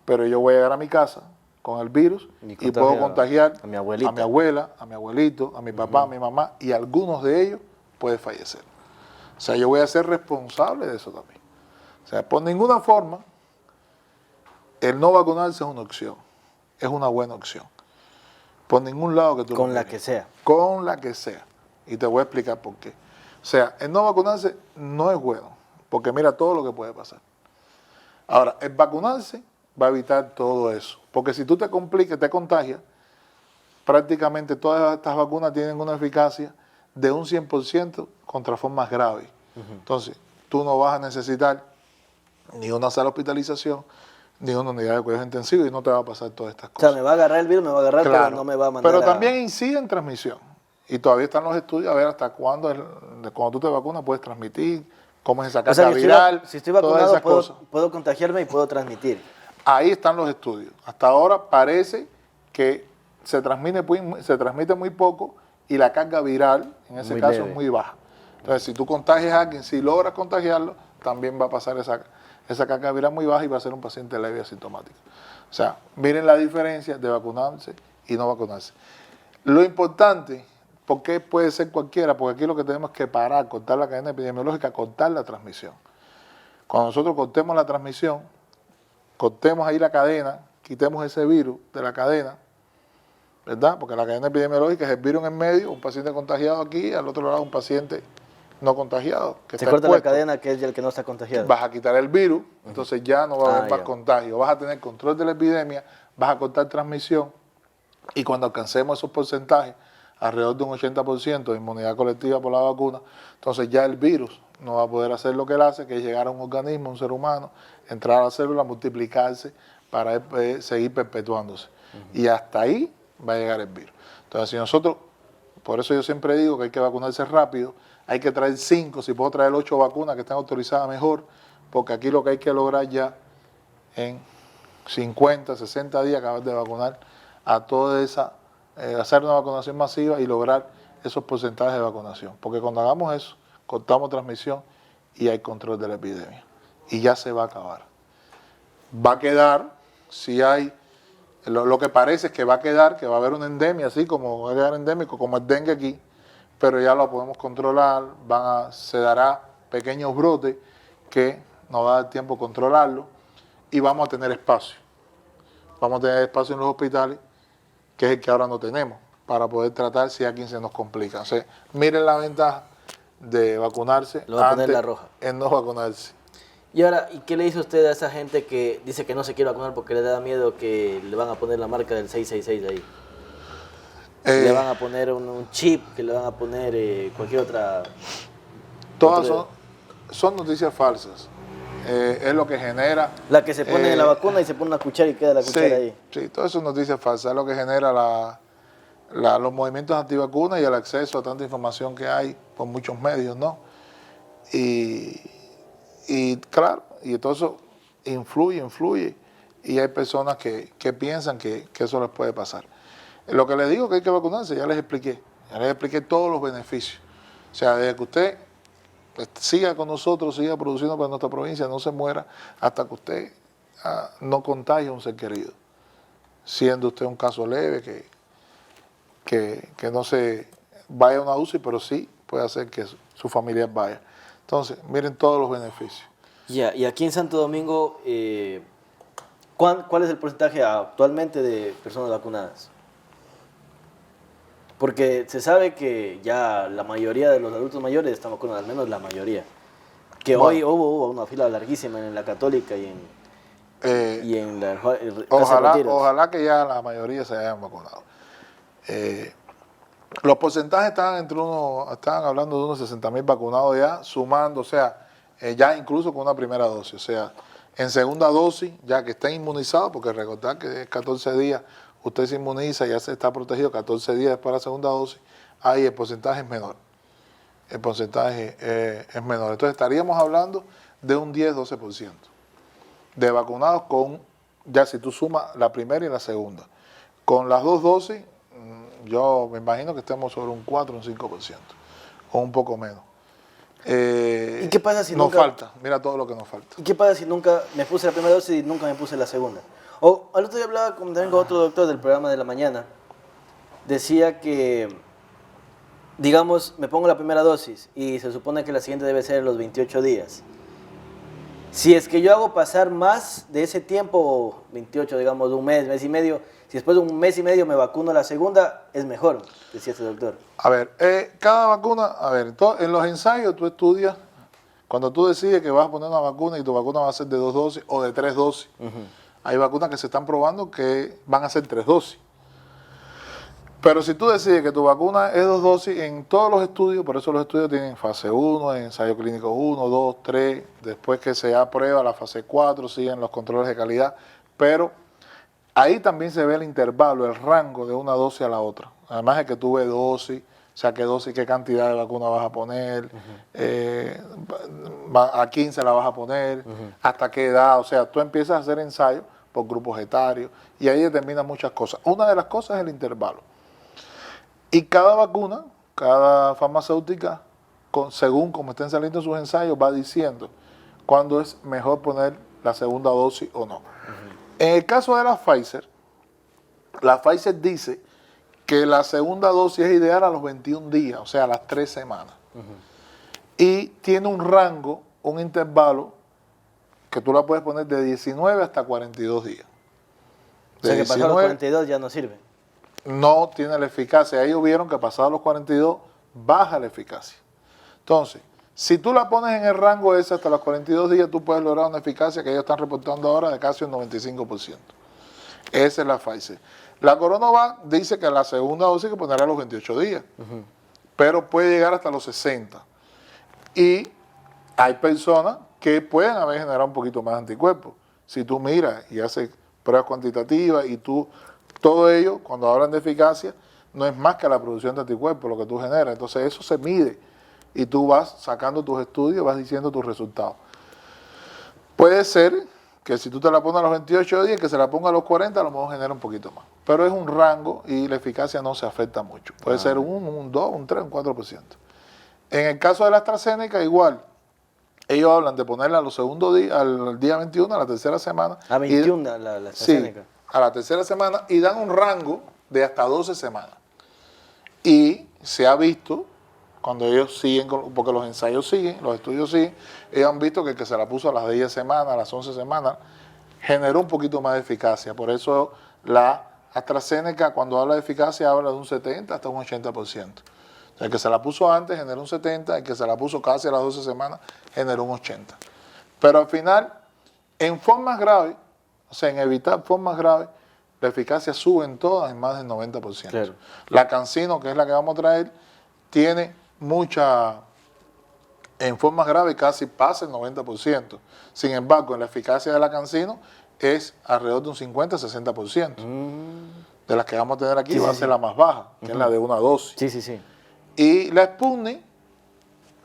pero yo voy a llegar a mi casa con el virus y puedo contagiar a mi abuelita, a mi abuela, a mi abuelito, a mi papá, a mi mamá, y algunos de ellos pueden fallecer. O sea, yo voy a ser responsable de eso también. O sea, por ninguna forma, el no vacunarse es una opción, es una buena opción. Por ningún lado que tú con la que sea. Con la que sea. Y te voy a explicar por qué. O sea, el no vacunarse no es bueno, porque mira todo lo que puede pasar. Ahora, el vacunarse va a evitar todo eso. Porque si tú te complicas, te contagias, prácticamente todas estas vacunas tienen una eficacia de un 100% contra formas graves. Entonces, tú no vas a necesitar ni una sala de hospitalización, ni una unidad de cuidados intensivos y no te va a pasar todas estas cosas. O sea, me va a agarrar el virus, me va a agarrar, claro, pero no me va a mandar pero también incide en transmisión. Y todavía están los estudios a ver hasta cuándo, cuando tú te vacunas, puedes transmitir, cómo es esa carga viral, si estoy vacunado, todas esas cosas. Puedo contagiarme y puedo transmitir. Ahí están los estudios. Hasta ahora parece que se transmite muy poco y la carga viral, en ese Muy caso, leve. es muy baja. Entonces, si tú contagias a alguien, si logras contagiarlo, también va a pasar esa carga viral muy baja y va a ser un paciente leve y asintomático. O sea, miren la diferencia de vacunarse y no vacunarse. Lo importante, porque puede ser cualquiera, porque aquí lo que tenemos es que parar, cortar la cadena epidemiológica, cortar la transmisión. Cuando nosotros cortemos la transmisión, cortemos ahí la cadena, quitemos ese virus de la cadena, ¿verdad? Porque la cadena epidemiológica es el virus en el medio, un paciente contagiado aquí, al otro lado un paciente no contagiado. Que Se está corta expuesto. la cadena que es el que no está contagiado. Vas a quitar el virus, entonces ya no va a haber más ya. contagio. Vas a tener control de la epidemia, vas a cortar transmisión y cuando alcancemos esos porcentajes, alrededor de un 80% de inmunidad colectiva por la vacuna, entonces ya el virus no va a poder hacer lo que él hace, que es llegar a un organismo, un ser humano, entrar a la célula, multiplicarse para seguir perpetuándose. Y hasta ahí va a llegar el virus. Entonces, si nosotros, por eso yo siempre digo que hay que vacunarse rápido, hay que traer 5, si puedo traer 8 vacunas que estén autorizadas mejor, porque aquí lo que hay que lograr ya en 50, 60 días acabar de vacunar a toda esa, hacer una vacunación masiva y lograr esos porcentajes de vacunación. Porque cuando hagamos eso, cortamos transmisión y hay control de la epidemia. Y ya se va a acabar. Va a quedar, si hay, lo que parece es que va a quedar, que va a haber una endemia, así como va a quedar endémico, como el dengue aquí, pero ya lo podemos controlar, se dará pequeños brotes que nos va a dar tiempo controlarlo y vamos a tener espacio. Vamos a tener espacio en los hospitales, que es el que ahora no tenemos, para poder tratar si a alguien se nos complica. O sea, miren la ventaja de vacunarse Lo va a poner la roja. en no vacunarse. Y ahora, ¿y qué le dice usted a esa gente que dice que no se quiere vacunar porque le da miedo que le van a poner la marca del 666 ahí? Le van a poner un chip, que le van a poner cualquier otra... Todas son noticias falsas. es lo que genera... La que se pone en la vacuna y se pone una cuchara y queda la cuchara ahí. Sí, todo eso es noticia falsa, es lo que genera los movimientos antivacunas y el acceso a tanta información que hay por muchos medios, ¿no? Y claro, y todo eso influye, y hay personas que piensan que eso les puede pasar. Lo que les digo que hay que vacunarse, ya les expliqué todos los beneficios. O sea, desde que usted siga con nosotros, siga produciendo para nuestra provincia, no se muera hasta que usted no contagie a un ser querido, siendo usted un caso leve que no se vaya a una UCI, pero sí puede hacer que su familia vaya. Entonces, miren todos los beneficios. Ya, y aquí en Santo Domingo, ¿cuál es el porcentaje actualmente de personas vacunadas? Porque se sabe que ya la mayoría de los adultos mayores están vacunados, al menos la mayoría. Que bueno, hoy hubo una fila larguísima en la Católica y en la ojalá que ya la mayoría se hayan vacunado. Los porcentajes estaban hablando de unos 60,000 vacunados ya, sumando, o sea, ya incluso con una primera dosis. O sea, en segunda dosis, ya que estén inmunizados, porque recordar que 14 días usted se inmuniza, ya se está protegido 14 días después de la segunda dosis, ahí el porcentaje es menor. El porcentaje es menor. Entonces estaríamos hablando de un 10-12% de vacunados ya si tú sumas la primera y la segunda. Con las dos dosis, yo me imagino que estemos sobre un 4 o un 5%, o un poco menos. ¿Y qué pasa si nos falta? Mira todo lo que nos falta. ¿Y qué pasa si nunca me puse la primera dosis y nunca me puse la segunda? O al otro día hablaba también con otro doctor del programa de la mañana. Decía que, digamos, me pongo la primera dosis y se supone que la siguiente debe ser en los 28 días. Si es que yo hago pasar más de ese tiempo, 28, digamos, de un mes y medio, si después de un mes y medio me vacuno la segunda, es mejor, decía este doctor. A ver, cada vacuna, en los ensayos tú estudias, cuando tú decides que vas a poner una vacuna y tu vacuna va a ser de 2 dosis o de 3 dosis, hay vacunas que se están probando que van a ser 3 dosis. Pero si tú decides que tu vacuna es 2 dosis, en todos los estudios, por eso los estudios tienen fase 1, ensayo clínico 1, 2, 3, después que se aprueba la fase 4, siguen los controles de calidad, pero ahí también se ve el intervalo, el rango de una dosis a la otra. Además de que tú ves dosis, o sea, qué cantidad de vacuna vas a poner, a 15 la vas a poner, hasta qué edad, o sea, tú empiezas a hacer ensayos por grupos etarios y ahí determinan muchas cosas. Una de las cosas es el intervalo. Y cada vacuna, cada farmacéutica, según como estén saliendo sus ensayos, va diciendo cuándo es mejor poner la segunda dosis o no. En el caso de la Pfizer dice que la segunda dosis es ideal a los 21 días, o sea, a las 3 semanas. Y tiene un rango, un intervalo, que tú la puedes poner de 19 hasta 42 días. O sea, que pasado los 42 ya no sirve. No tiene la eficacia. Ellos vieron que pasados los 42 baja la eficacia. Entonces, si tú la pones en el rango ese hasta los 42 días, tú puedes lograr una eficacia que ellos están reportando ahora de casi un 95%. Esa es la Pfizer. La CoronaVac dice que la segunda dosis hay que ponerla a los 28 días, pero puede llegar hasta los 60. Y hay personas que pueden haber generado un poquito más de anticuerpos. Si tú miras y haces pruebas cuantitativas y todo ello, cuando hablan de eficacia, no es más que la producción de anticuerpos lo que tú generas. Entonces eso se mide y tú vas sacando tus estudios, vas diciendo tus resultados. Puede ser que si tú te la pones a los 28 días, que se la ponga a los 40, a lo mejor genera un poquito más. Pero es un rango y la eficacia no se afecta mucho. Puede ser un 2, un 3, un 4%. En el caso de la AstraZeneca, igual. Ellos hablan de ponerla a los segundos días, al día 21, a la tercera semana. A 21 la AstraZeneca. Sí, a la tercera semana y dan un rango de hasta 12 semanas. Y se ha visto, cuando ellos siguen, porque los ensayos siguen, los estudios siguen, ellos han visto que el que se la puso a las 10 semanas, a las 11 semanas, generó un poquito más de eficacia. Por eso la AstraZeneca, cuando habla de eficacia, habla de un 70 hasta un 80%. El que se la puso antes generó un 70, el que se la puso casi a las 12 semanas generó un 80. Pero al final, en formas graves, o sea, en evitar formas graves, la eficacia sube en todas en más del 90%. Claro. La CanSino, que es la que vamos a traer, tiene mucha en formas graves casi pasa el 90%. Sin embargo, la eficacia de la CanSino es alrededor de un 50-60%. De las que vamos a tener aquí va a ser la más baja, que es la de una dosis. Sí, sí, sí. Y la Sputnik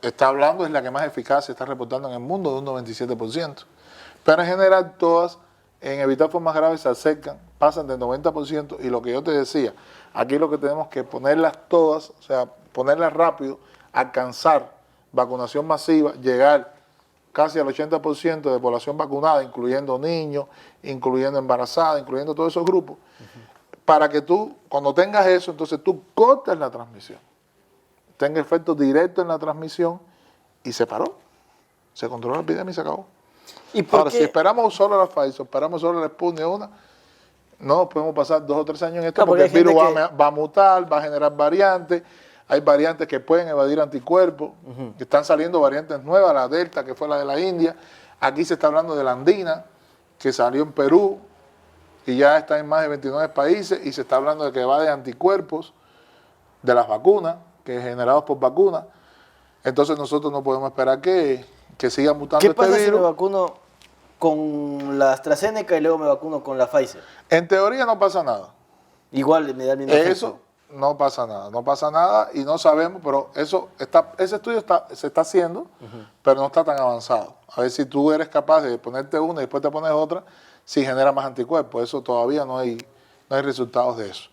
está hablando, es la que más eficacia está reportando en el mundo, de un 97%. Pero en general todas, en evitar formas graves, se acercan, pasan del 90%. Y lo que yo te decía, aquí lo que tenemos que ponerlas todas, o sea, ponerlas rápido, alcanzar vacunación masiva, llegar casi al 80% de población vacunada, incluyendo niños, incluyendo embarazadas, incluyendo todos esos grupos, para que tú, cuando tengas eso, entonces tú cortes la transmisión, tenga efecto directo en la transmisión y se paró, se controló la epidemia y se acabó. ¿Y por Ahora, qué? si esperamos solo la Pfizer, esperamos solo la Sputnik una, no podemos pasar 2 o 3 años en esto, No, porque el virus que... va a mutar, va a generar variantes. Hay variantes que pueden evadir anticuerpos, que están saliendo variantes nuevas, la Delta, que fue la de la India. Aquí se está hablando de la Andina, que salió en Perú y ya está en más de 29 países, y se está hablando de que va de anticuerpos de las vacunas, que generados por vacunas. Entonces nosotros no podemos esperar que siga mutando ¿Qué este pasa si me virus. vacuno con la AstraZeneca y luego me vacuno con la Pfizer? En teoría no pasa nada. Igual me da el mismo efecto. Eso no pasa nada y no sabemos, pero ese estudio se está haciendo, pero no está tan avanzado. A ver si tú eres capaz de ponerte una y después te pones otra, si genera más anticuerpos. Eso todavía no hay resultados de eso.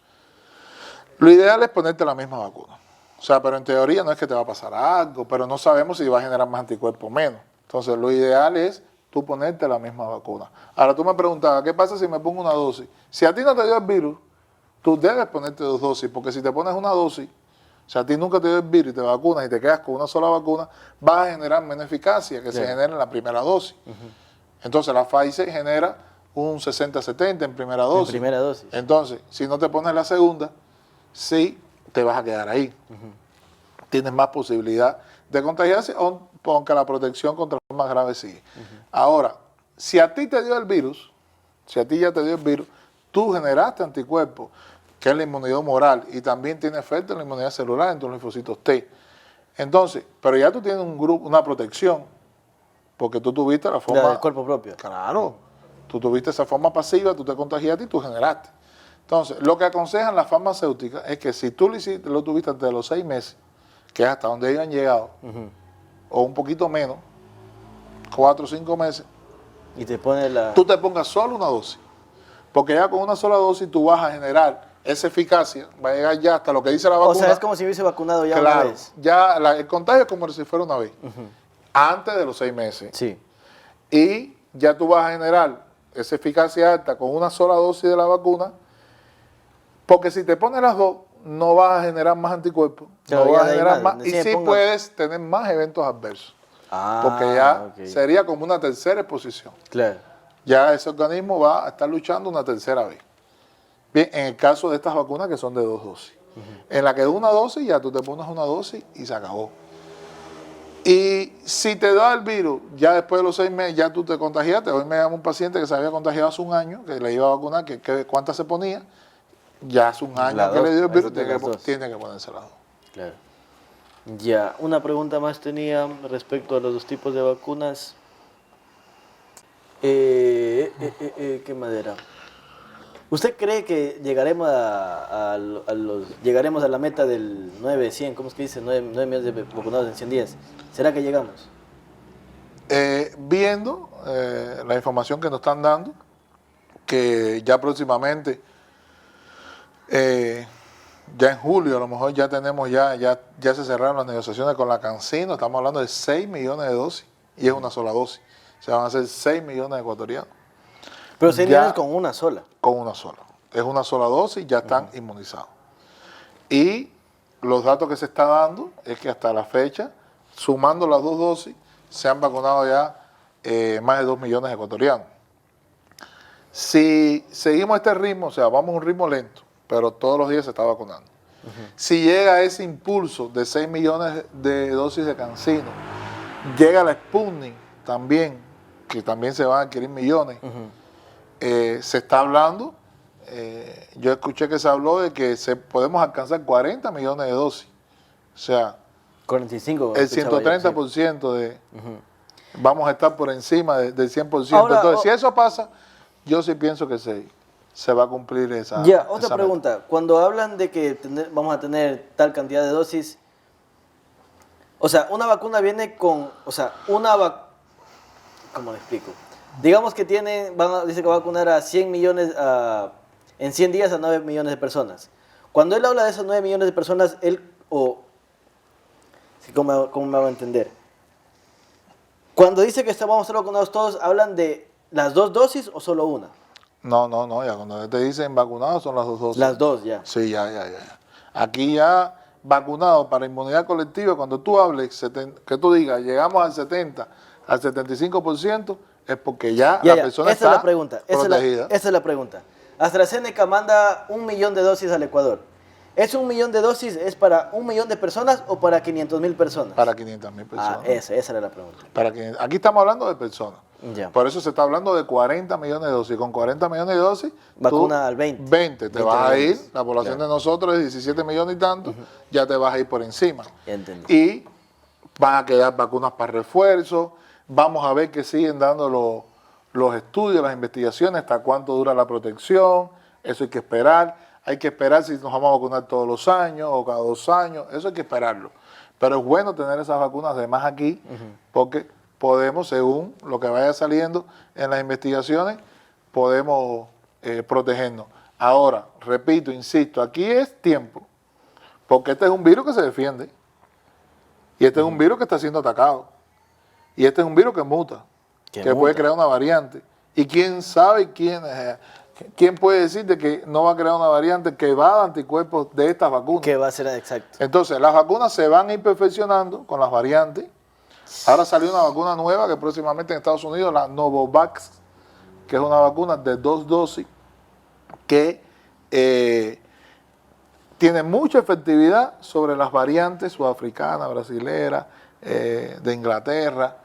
Lo ideal es ponerte la misma vacuna. O sea, pero en teoría no es que te va a pasar algo, pero no sabemos si va a generar más anticuerpos o menos. Entonces, lo ideal es tú ponerte la misma vacuna. Ahora, tú me preguntabas, ¿qué pasa si me pongo una dosis? Si a ti no te dio el virus, tú debes ponerte 2 dosis, porque si te pones una dosis, o sea, a ti nunca te dio el virus y te vacunas y te quedas con una sola vacuna, vas a generar menos eficacia que se genera en la primera dosis. Entonces, la Pfizer genera un 60-70 en primera dosis. En primera dosis. Entonces, si no te pones la segunda, sí te vas a quedar ahí. Tienes más posibilidad de contagiarse, aunque la protección contra formas graves sigue. Ahora, si a ti te dio el virus, si a ti ya te dio el virus, tú generaste anticuerpos, que es la inmunidad humoral, y también tiene efecto en la inmunidad celular, en tus linfocitos T. Entonces, pero ya tú tienes una protección, porque tú tuviste la forma... del cuerpo propio. Claro, tú tuviste esa forma pasiva, tú te contagiaste y tú generaste. Entonces, lo que aconsejan las farmacéuticas es que si tú lo tuviste antes de los 6 meses, que es hasta donde ellos han llegado, o un poquito menos, 4 o 5 meses, Y te pone la... tú te pongas solo una dosis. Porque ya con una sola dosis tú vas a generar esa eficacia, va a llegar ya hasta lo que dice la vacuna. O sea, es como si hubiese vacunado ya claro, una vez. Ya el contagio es como si fuera una vez, antes de los 6 meses. Sí. Y ya tú vas a generar esa eficacia alta con una sola dosis de la vacuna, porque si te pones las dos, no vas a generar más anticuerpos, Claro, no ya vas a de ahí generar más. más, y Sí, sí ponga- puedes tener más eventos adversos, porque ya ok. sería como una tercera exposición. Claro. Ya ese organismo va a estar luchando una tercera vez. Bien, en el caso de estas vacunas que son de 2 dosis. En la que de una dosis, ya tú te pones una dosis y se acabó. Y si te da el virus, ya después de los 6 meses, ya tú te contagiaste. Hoy me llama un paciente que se había contagiado hace un año, que le iba a vacunar, que ¿cuántas se ponía? Ya hace un año La que dos, le dio el virus, esas de las dos. tiene que ponerse las 2. Claro. Ya, una pregunta más tenía respecto a los 2 tipos de vacunas. ¿Qué madera? ¿Usted cree que llegaremos llegaremos a la meta del 9-100? ¿Cómo es que dice? 9 millones de vacunados en 100 días. ¿Será que llegamos? Viendo la información que nos están dando, que ya próximamente, ya en julio a lo mejor ya tenemos, ya se cerraron las negociaciones con la CanSino, estamos hablando de 6 millones de dosis, y es una sola dosis. Se van a hacer 6 millones de ecuatorianos. Pero 6 Ya- millones con una sola. Con una sola. Es una sola dosis, ya están inmunizados. Y los datos que se está dando es que hasta la fecha, sumando las 2 dosis, se han vacunado ya más de 2 millones de ecuatorianos. Si seguimos este ritmo, o sea, vamos a un ritmo lento, pero todos los días se está vacunando. Si llega ese impulso de 6 millones de dosis de CanSino, llega la Sputnik también, que también se van a adquirir millones, se está hablando, yo escuché que se habló de que podemos alcanzar 40 millones de dosis. O sea, 45. El escuchaba yo, sí. 130% de... Vamos a estar por encima del 100%. Ahora, Entonces, si eso pasa, yo sí pienso que se va a cumplir esa Ya, otra esa pregunta. meta. Cuando hablan de que vamos a tener tal cantidad de dosis, o sea, una vacuna viene con, o sea, ¿cómo le explico? Digamos que dice que va a vacunar a 100 millones, en 100 días a 9 millones de personas. Cuando él habla de esos 9 millones de personas, ¿cómo me hago entender? Cuando dice que vamos a estar vacunados todos, ¿hablan de las 2 dosis o solo una? No, ya cuando te dicen vacunados son las 2 dosis. Las 2, ya. Sí, ya. Aquí ya vacunados para inmunidad colectiva, cuando tú hables, que tú digas, llegamos al 70, al 75%, es porque ya la persona esa está es la pregunta. protegida. Esa es la pregunta. AstraZeneca manda 1 millón de dosis al Ecuador. ¿Es 1 millón de dosis es para 1 millón de personas o para 500.000 personas? Para 500.000 personas. Esa era la pregunta. Aquí estamos hablando de personas. Ya. Por eso se está hablando de 40 millones de dosis. Con 40 millones de dosis, vacuna al 20. 20 te vas a ir. La población Claro. de nosotros es 17 millones y tanto, ya te vas a ir por encima. Ya entendí. Y van a quedar vacunas para refuerzo. Vamos a ver que siguen dando los estudios, las investigaciones, hasta cuánto dura la protección. Eso hay que esperar. Hay que esperar si nos vamos a vacunar todos los años o cada 2 años. Eso hay que esperarlo. Pero es bueno tener esas vacunas además aquí, porque podemos, según lo que vaya saliendo en las investigaciones, podemos protegernos. Ahora, repito, insisto, aquí es tiempo, porque este es un virus que se defiende, y este es un virus que está siendo atacado, y este es un virus que muta, que puede crear una variante, y quién sabe quién puede decir de que no va a crear una variante que va a dar anticuerpos de estas vacunas. Que va a ser exacto. Entonces, las vacunas se van a ir perfeccionando con las variantes. Ahora salió una vacuna nueva que próximamente en Estados Unidos, la Novavax, que es una vacuna de 2 dosis que tiene mucha efectividad sobre las variantes sudafricanas, brasileras, de Inglaterra.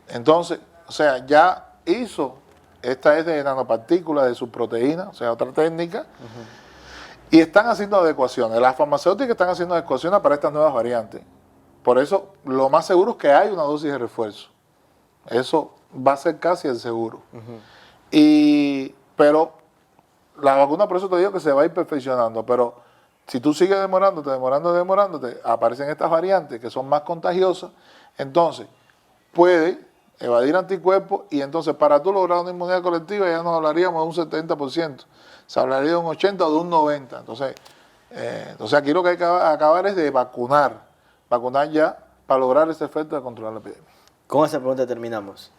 Entonces, o sea, ya hizo, esta es de nanopartículas de subproteína, o sea, otra técnica, y están haciendo adecuaciones. Las farmacéuticas están haciendo adecuaciones para estas nuevas variantes. Por eso, lo más seguro es que hay una dosis de refuerzo. Eso va a ser casi el seguro. Pero la vacuna, por eso te digo que se va a ir perfeccionando. Pero si tú sigues demorándote, aparecen estas variantes que son más contagiosas. Entonces, puede evadir anticuerpos y entonces para tú lograr una inmunidad colectiva ya nos hablaríamos de un 70%. Se hablaría de un 80 o de un 90. Entonces aquí lo que hay que acabar es de vacunar ya para lograr ese efecto de controlar la epidemia. Con esa pregunta terminamos.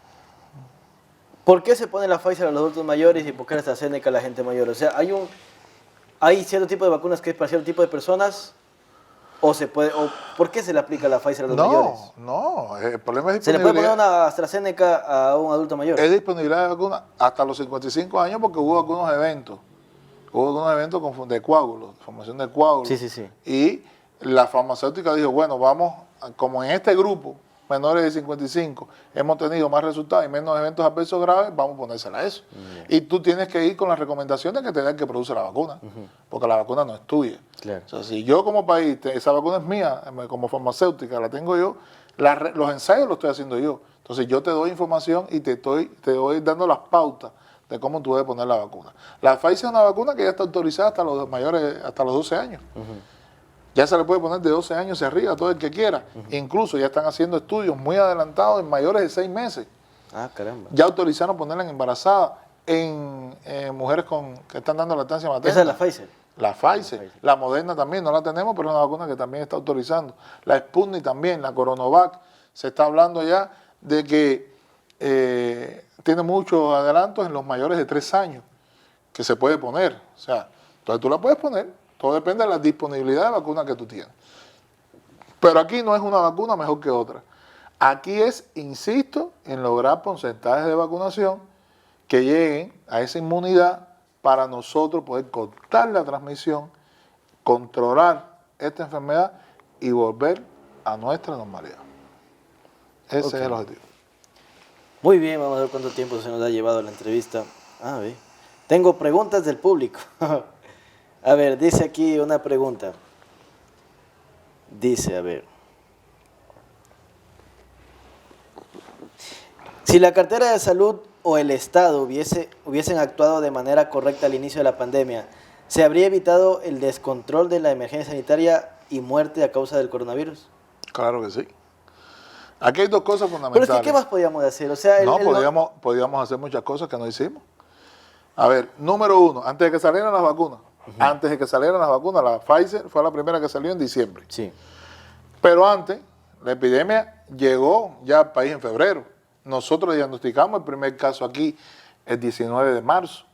¿Por qué se pone la Pfizer a los adultos mayores y por qué la AstraZeneca a la gente mayor? O sea, ¿hay cierto tipo de vacunas que es para cierto tipo de personas? ¿O por qué se le aplica la Pfizer a los mayores? No, el problema es disponibilidad. ¿Se le puede poner una AstraZeneca a un adulto mayor? Es disponibilidad de vacunas hasta los 55 años porque hubo algunos eventos. Hubo algunos eventos de coágulos, formación de coágulos. Sí. Y la farmacéutica dijo, bueno, vamos, como en este grupo, menores de 55, hemos tenido más resultados y menos eventos adversos graves, vamos a ponérsela a eso. Y tú tienes que ir con las recomendaciones que te da el que produce la vacuna, porque la vacuna no es tuya. Claro. O sea, si yo como país, esa vacuna es mía, como farmacéutica, la tengo yo, los ensayos los estoy haciendo yo. Entonces yo te doy información y te voy dando las pautas de cómo tú debes poner la vacuna. La Pfizer es una vacuna que ya está autorizada hasta los mayores, hasta los 12 años. Ya se le puede poner de 12 años hacia arriba a todo el que quiera. Incluso ya están haciendo estudios muy adelantados en mayores de 6 meses. Ah, caramba. Ya autorizaron ponerla en embarazada en mujeres que están dando lactancia materna. ¿Esa es la Pfizer? La Pfizer. La Moderna también, no la tenemos, pero es una vacuna que también está autorizando. La Sputnik también, la Coronavac. Se está hablando ya de que tiene muchos adelantos en los mayores de 3 años que se puede poner. O sea, entonces tú la puedes poner. Todo depende de la disponibilidad de vacuna que tú tienes. Pero aquí no es una vacuna mejor que otra. Aquí es, insisto, en lograr porcentajes de vacunación que lleguen a esa inmunidad para nosotros poder cortar la transmisión, controlar esta enfermedad y volver a nuestra normalidad. Ese es el objetivo. Muy bien, vamos a ver cuánto tiempo se nos ha llevado la entrevista. A ver, tengo preguntas del público. A ver, dice aquí una pregunta. Dice, a ver. Si la cartera de salud o el Estado hubiesen actuado de manera correcta al inicio de la pandemia, ¿se habría evitado el descontrol de la emergencia sanitaria y muerte a causa del coronavirus? Claro que sí. Aquí hay dos cosas fundamentales. Pero es que, ¿qué más podíamos hacer? O sea, podíamos hacer muchas cosas que no hicimos. A ver, número uno, antes de que salieran las vacunas, la Pfizer fue la primera que salió en diciembre. Sí. Pero antes, la epidemia llegó ya al país en febrero. Nosotros diagnosticamos el primer caso aquí el 19 de marzo.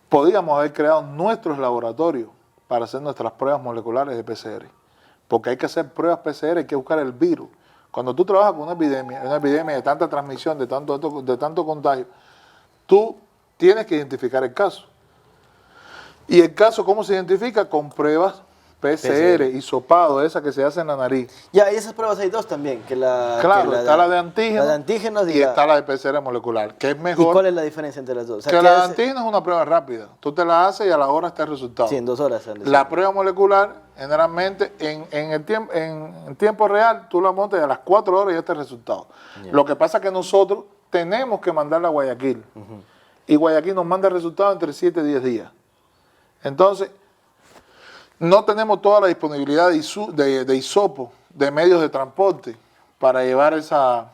Podíamos haber creado nuestros laboratorios para hacer nuestras pruebas moleculares de PCR. Porque hay que hacer pruebas PCR, hay que buscar el virus. Cuando tú trabajas con una epidemia de tanta transmisión, de tanto contagio, tú tienes que identificar el caso. ¿Y el caso cómo se identifica? Con pruebas PCR, hisopado, esa que se hace en la nariz. Ya, y esas pruebas hay dos también. Claro, está la de antígenos y está la de PCR molecular, que es mejor. ¿Y cuál es la diferencia entre las dos? O sea, que la de antígenos es una prueba rápida. Tú te la haces y a la hora está el resultado. Sí, en 2 horas. La prueba molecular, generalmente, en tiempo real, tú la montas y a las 4 horas ya está el resultado. Yeah. Lo que pasa es que nosotros tenemos que mandarla a Guayaquil. Y Guayaquil nos manda el resultado entre 7 y 10 días. Entonces, no tenemos toda la disponibilidad de hisopo, de medios de transporte, para llevar esa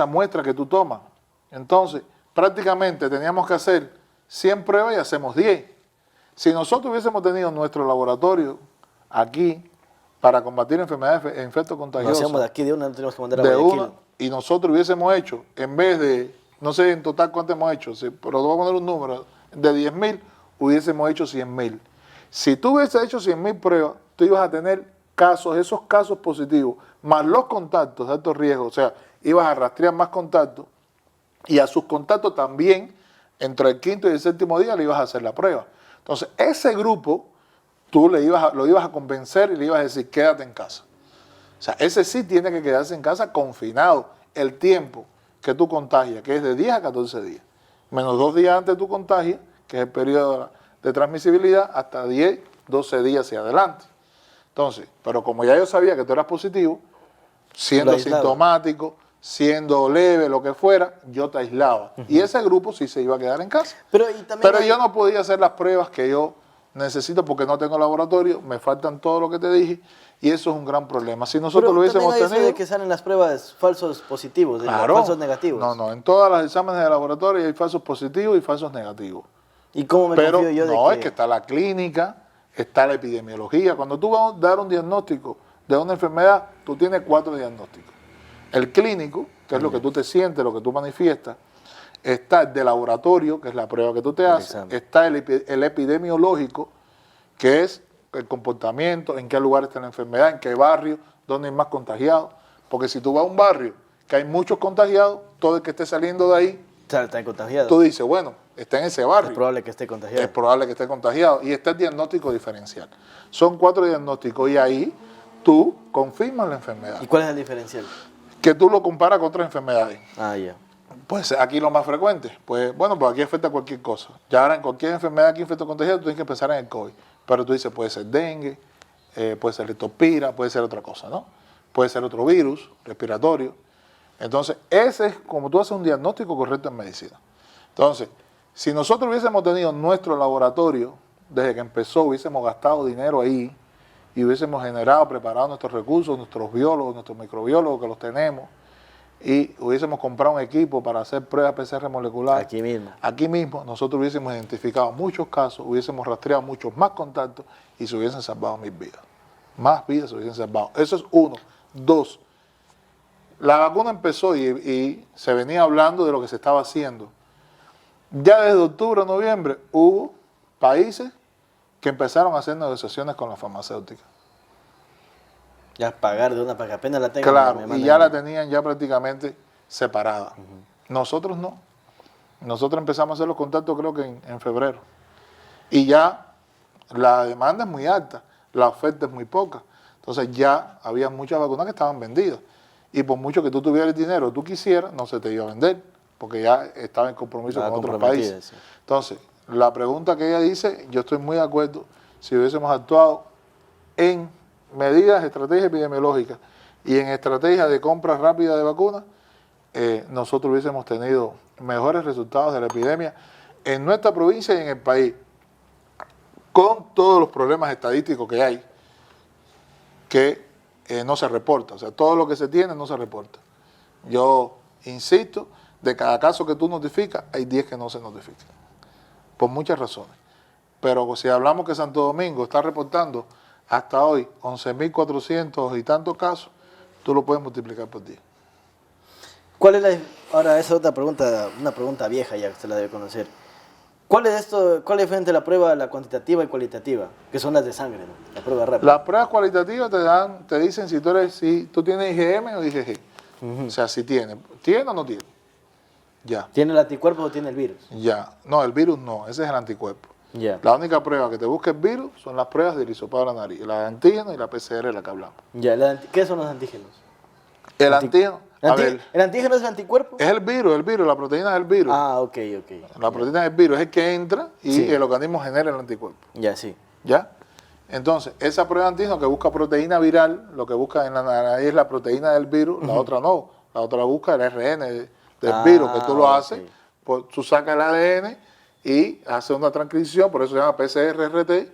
muestra que tú tomas. Entonces, prácticamente teníamos que hacer 100 pruebas y hacemos 10. Si nosotros hubiésemos tenido nuestro laboratorio aquí para combatir enfermedades, infectos contagiosos, lo hacemos de aquí de una, no tenemos que mandar a Guayaquil. Y nosotros hubiésemos hecho, en vez de, no sé en total cuánto hemos hecho, pero te voy a poner un número, de 10.000, hubiésemos hecho 100.000. Si tú hubieses hecho 100.000 pruebas, tú ibas a tener esos casos positivos, más los contactos de alto riesgo, o sea, ibas a rastrear más contactos y a sus contactos también, entre el 5.º y el 7.º día, le ibas a hacer la prueba. Entonces, ese grupo, tú lo ibas a convencer y le ibas a decir, quédate en casa. O sea, ese sí tiene que quedarse en casa confinado el tiempo que tú contagias, que es de 10 a 14 días, menos 2 días antes de tu contagio, que es el periodo de transmisibilidad, hasta 10, 12 días hacia adelante. Entonces, pero como ya yo sabía que tú eras positivo, siendo asintomático, siendo leve, lo que fuera, yo te aislaba. Y ese grupo sí se iba a quedar en casa. Pero yo no podía hacer las pruebas que yo necesito porque no tengo laboratorio, me faltan todo lo que te dije, y eso es un gran problema. Si nosotros lo hubiésemos tenido... Eso de que salen las pruebas falsos positivos, claro, falsos negativos. No, en todos los exámenes de laboratorio hay falsos positivos y falsos negativos. ¿Y cómo me confío yo de que...? Es que está la clínica, está la epidemiología. Cuando tú vas a dar un diagnóstico de una enfermedad, tú tienes 4 diagnósticos. El clínico, que es lo que tú te sientes, lo que tú manifiestas. Está el de laboratorio, que es la prueba que tú te haces. Está el epidemiológico, que es el comportamiento, en qué lugar está la enfermedad, en qué barrio, dónde hay más contagiados. Porque si tú vas a un barrio que hay muchos contagiados, todo el que esté saliendo de ahí, está contagiado. Tú dices, bueno, está en ese barrio. Es probable que esté contagiado. Es probable que esté contagiado. Y está el diagnóstico diferencial. Son 4 diagnósticos y ahí tú confirmas la enfermedad. ¿Y cuál es el diferencial? Que tú lo comparas con otras enfermedades. Ah, ya. Pues aquí lo más frecuente. Pues bueno, pues aquí afecta cualquier cosa. Ya ahora en cualquier enfermedad que infecta contagiado, tú tienes que pensar en el COVID. Pero tú dices, puede ser dengue, puede ser leptospira, puede ser otra cosa, ¿no? Puede ser otro virus respiratorio. Entonces, ese es como tú haces un diagnóstico correcto en medicina. Entonces, si nosotros hubiésemos tenido nuestro laboratorio, desde que empezó, hubiésemos gastado dinero ahí y hubiésemos generado, preparado nuestros recursos, nuestros biólogos, nuestros microbiólogos que los tenemos, y hubiésemos comprado un equipo para hacer pruebas PCR moleculares. Aquí mismo, nosotros hubiésemos identificado muchos casos, hubiésemos rastreado muchos más contactos y se hubiesen salvado 1000 vidas. Más vidas se hubiesen salvado. Eso es 1. 2. La vacuna empezó y se venía hablando de lo que se estaba haciendo. Ya desde octubre o noviembre hubo países que empezaron a hacer negociaciones con las farmacéuticas. Ya pagar de una para que apenas la tengan. Claro, y ya la tenían ya prácticamente separada. Nosotros no. Nosotros empezamos a hacer los contactos creo que en febrero. Y ya la demanda es muy alta, la oferta es muy poca. Entonces ya había muchas vacunas que estaban vendidas. Y por mucho que tú tuvieras dinero, tú quisieras, no se te iba a vender, porque ya estaba en compromiso con otros países. Sí. Entonces, la pregunta que ella dice, yo estoy muy de acuerdo, si hubiésemos actuado en medidas, estrategias epidemiológicas y en estrategias de compra rápida de vacunas, nosotros hubiésemos tenido mejores resultados de la epidemia en nuestra provincia y en el país, con todos los problemas estadísticos que hay, que no se reporta. O sea, todo lo que se tiene no se reporta. Yo insisto, de cada caso que tú notificas, hay 10 que no se notifican, por muchas razones. Pero si hablamos que Santo Domingo está reportando hasta hoy 11.400 y tantos casos, tú lo puedes multiplicar por 10. ¿Cuál es ahora, esa otra pregunta, una pregunta vieja ya que usted la debe conocer. ¿Cuál es diferente entre la prueba, la cuantitativa y cualitativa? Que son las de sangre, ¿no? La prueba rápida. Las pruebas cualitativas te dicen si tú tienes IgM o IgG. O sea, si tiene o no tiene. Ya. ¿Tiene el anticuerpo o tiene el virus? Ya. No, el virus no, ese es el anticuerpo. Ya. La única prueba que te busca el virus son las pruebas del hisopado de la nariz, la de antígeno y la PCR de la que hablamos. Ya, ¿qué son los antígenos? El antígeno, a ver, ¿El antígeno es el anticuerpo? es el virus, la proteína es el virus. Ah, ok. La proteína del virus es el que entra y Sí. el organismo genera el anticuerpo. Ya, sí. ¿Ya? Entonces, esa prueba de antígeno que busca proteína viral, lo que busca en la nariz es la proteína del virus, la otra no. La otra busca el RN del virus, que tú lo haces, pues, tú sacas el ADN y haces una transcripción, por eso se llama PCR-RT,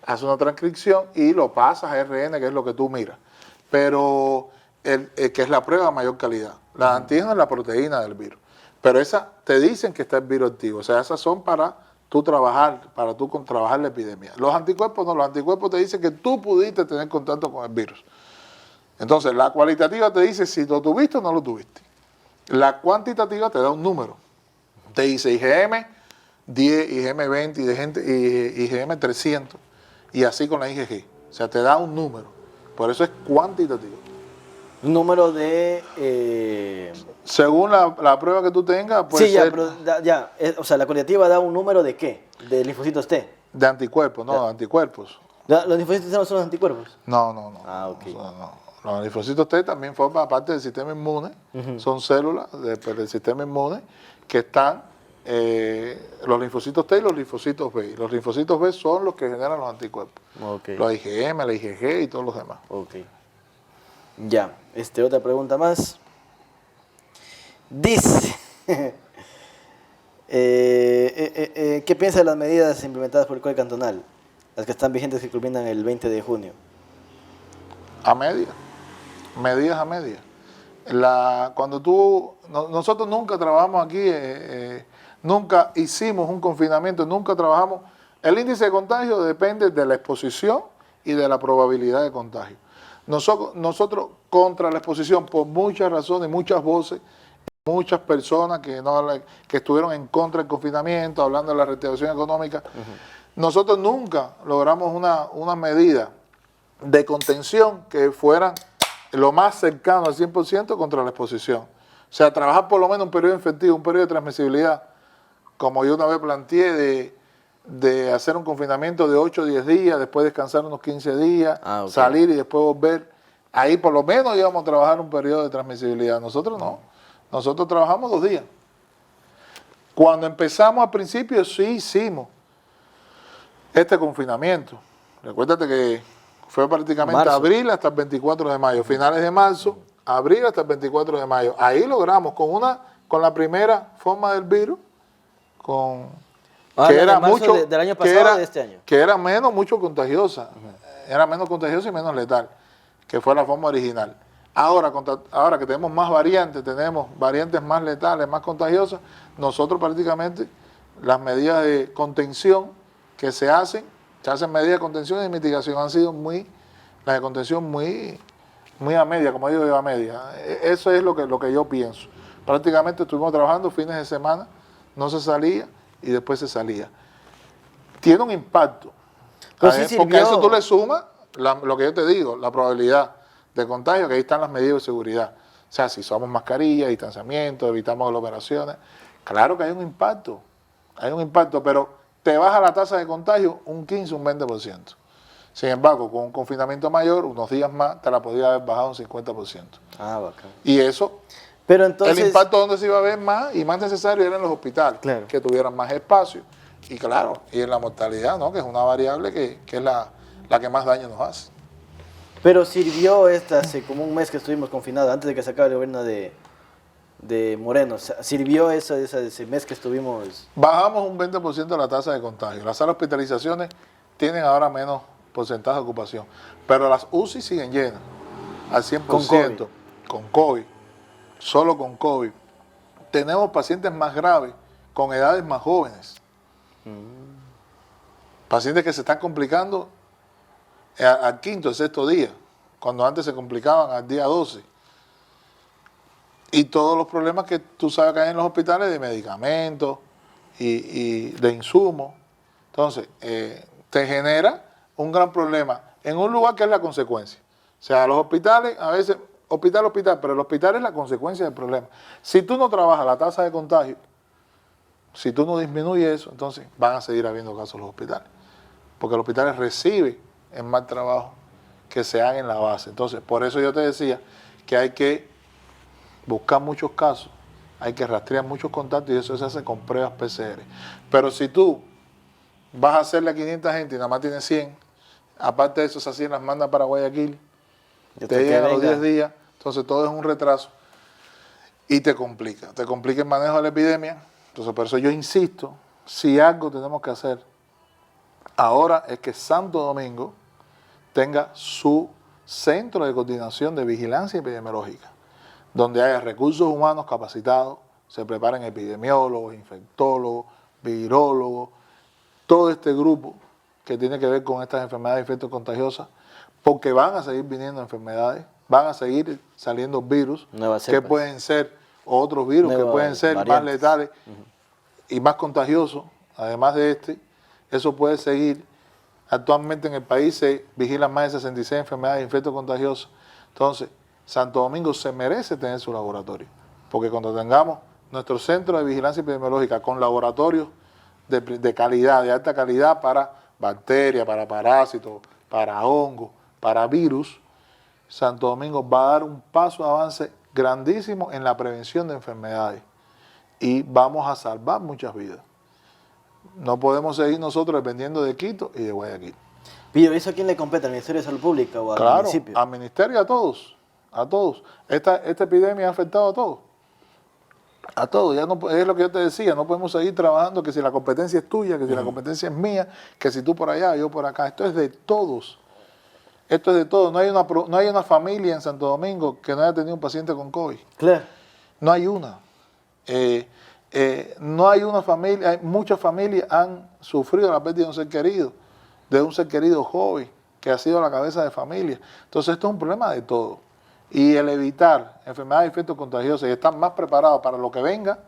haces una transcripción y lo pasas a RN, que es lo que tú miras. Pero, que es la prueba de mayor calidad. La antígeno es la proteína del virus. Pero esa te dicen que está el virus activo, o sea, esas son para tú trabajar la epidemia. Los anticuerpos no, los anticuerpos te dicen que tú pudiste tener contacto con el virus. Entonces, la cualitativa te dice si lo tuviste o no lo tuviste. La cuantitativa te da un número. Te dice IgM 10, IgM 20, IgM 300, y así con la IgG. O sea, te da un número. Por eso es cuantitativo. Un número de... Según la prueba que tú tengas, puede sí, ya, ser pero o sea, la cualitativa da un número de ¿qué? De linfocitos T. de anticuerpos, no, de anticuerpos. ¿Los linfocitos T no son los anticuerpos? No. Ah, ok. No. Los linfocitos T también forman parte del sistema inmune, son células del sistema inmune que están, los linfocitos T y los linfocitos B. Los linfocitos B son los que generan los anticuerpos. Okay. Los IgM, la IgG y todos los demás. Ok. Ya, otra pregunta más. Dice, ¿qué piensa de las medidas implementadas por el COE cantonal? Las que están vigentes que culminan el 20 de junio. A media, medidas a media. Nosotros nunca trabajamos aquí, nunca hicimos un confinamiento, nunca trabajamos. El índice de contagio depende de la exposición y de la probabilidad de contagio. Nosotros contra la exposición, por muchas razones, muchas voces, muchas personas que estuvieron en contra del confinamiento, hablando de la reactivación económica, nosotros nunca logramos una medida de contención que fueran lo más cercano al 100% contra la exposición. O sea, trabajar por lo menos un periodo efectivo, un periodo de transmisibilidad, como yo una vez planteé, de hacer un confinamiento de 8 o 10 días, después descansar unos 15 días, okay. Salir y después volver. Ahí por lo menos íbamos a trabajar un periodo de transmisibilidad. Nosotros no. Nosotros trabajamos 2 días. Cuando empezamos al principio sí hicimos este confinamiento. Recuérdate que fue prácticamente abril hasta el 24 de mayo, finales de marzo, abril hasta el 24 de mayo. Ahí logramos con la primera forma del virus, que era mucho del año pasado de este año. Que era mucho contagiosa, era menos contagiosa y menos letal, que fue la forma original. Ahora que tenemos más variantes, tenemos variantes más letales, más contagiosas, nosotros prácticamente las medidas de contención que se hacen medidas de contención y de mitigación, han sido las de contención muy a media, como digo yo, a media. Eso es lo que yo pienso. Prácticamente estuvimos trabajando fines de semana, no se salía y después se salía. Tiene un impacto, porque a eso tú le sumas lo que yo te digo, la probabilidad de contagio, que ahí están las medidas de seguridad. O sea, si usamos mascarillas, distanciamiento, evitamos aglomeraciones, claro que hay un impacto, pero te baja la tasa de contagio un 15, un 20%. Sin embargo, con un confinamiento mayor, unos días más, te la podría haber bajado un 50%. Ah, bacán. Y eso, pero entonces, el impacto donde se iba a ver más y más necesario era en los hospitales, claro, que tuvieran más espacio. Y claro, y en la mortalidad, ¿no? Que es una variable que es la que más daño nos hace. Pero sirvió hace como un mes que estuvimos confinados, antes de que se acabe el gobierno de de Moreno? ¿Sirvió ese mes que estuvimos? Bajamos un 20% la tasa de contagio. Las salas de hospitalizaciones tienen ahora menos porcentaje de ocupación, pero las UCI siguen llenas al 100%. Con COVID. Con COVID, solo con COVID. Tenemos pacientes más graves con edades más jóvenes. Pacientes que se están complicando al quinto, sexto día, cuando antes se complicaban al día 12. Y todos los problemas que tú sabes que hay en los hospitales de medicamentos y de insumos. Entonces, te genera un gran problema en un lugar que es la consecuencia. O sea, los hospitales, a veces, hospital, pero el hospital es la consecuencia del problema. Si tú no trabajas la tasa de contagio, si tú no disminuyes eso, entonces van a seguir habiendo casos en los hospitales. Porque los hospitales reciben el mal trabajo que se haga en la base. Entonces, por eso yo te decía que hay que buscar muchos casos, hay que rastrear muchos contactos y eso se hace con pruebas PCR. Pero si tú vas a hacerle a 500 gente y nada más tienes 100, aparte de eso, esas 100 las manda para Guayaquil, te llegan a los 10 días, entonces todo es un retraso y te complica el manejo de la epidemia. Entonces, por eso yo insisto, si algo tenemos que hacer ahora es que Santo Domingo tenga su centro de coordinación de vigilancia epidemiológica, donde haya recursos humanos capacitados, se preparen epidemiólogos, infectólogos, virólogos, todo este grupo que tiene que ver con estas enfermedades y efectos contagiosas, porque van a seguir viniendo enfermedades, van a seguir saliendo virus que pueden ser otros virus que pueden ser más letales y más contagiosos, además de este. Eso puede seguir. Actualmente en el país se vigilan más de 66 enfermedades y efectos contagiosos. Entonces, Santo Domingo se merece tener su laboratorio, porque cuando tengamos nuestro centro de vigilancia epidemiológica con laboratorios de calidad, de alta calidad para bacterias, para parásitos, para hongos, para virus, Santo Domingo va a dar un paso de avance grandísimo en la prevención de enfermedades y vamos a salvar muchas vidas. No podemos seguir nosotros dependiendo de Quito y de Guayaquil. Pero ¿eso a quién le compete? ¿Al Ministerio de Salud Pública o al municipio? Claro, al ministerio y a todos. A todos. Esta epidemia ha afectado a todos. A todos. Ya no, es lo que yo te decía, no podemos seguir trabajando que si la competencia es tuya, que si la competencia es mía, que si tú por allá, yo por acá. Esto es de todos. Esto es de todos. No hay una familia en Santo Domingo que no haya tenido un paciente con COVID. Claro. No hay una. No hay una familia, muchas familias han sufrido la pérdida de un ser querido joven, que ha sido la cabeza de familia. Entonces esto es un problema de todos. Y el evitar enfermedades y efectos contagiosos y estar más preparados para lo que venga,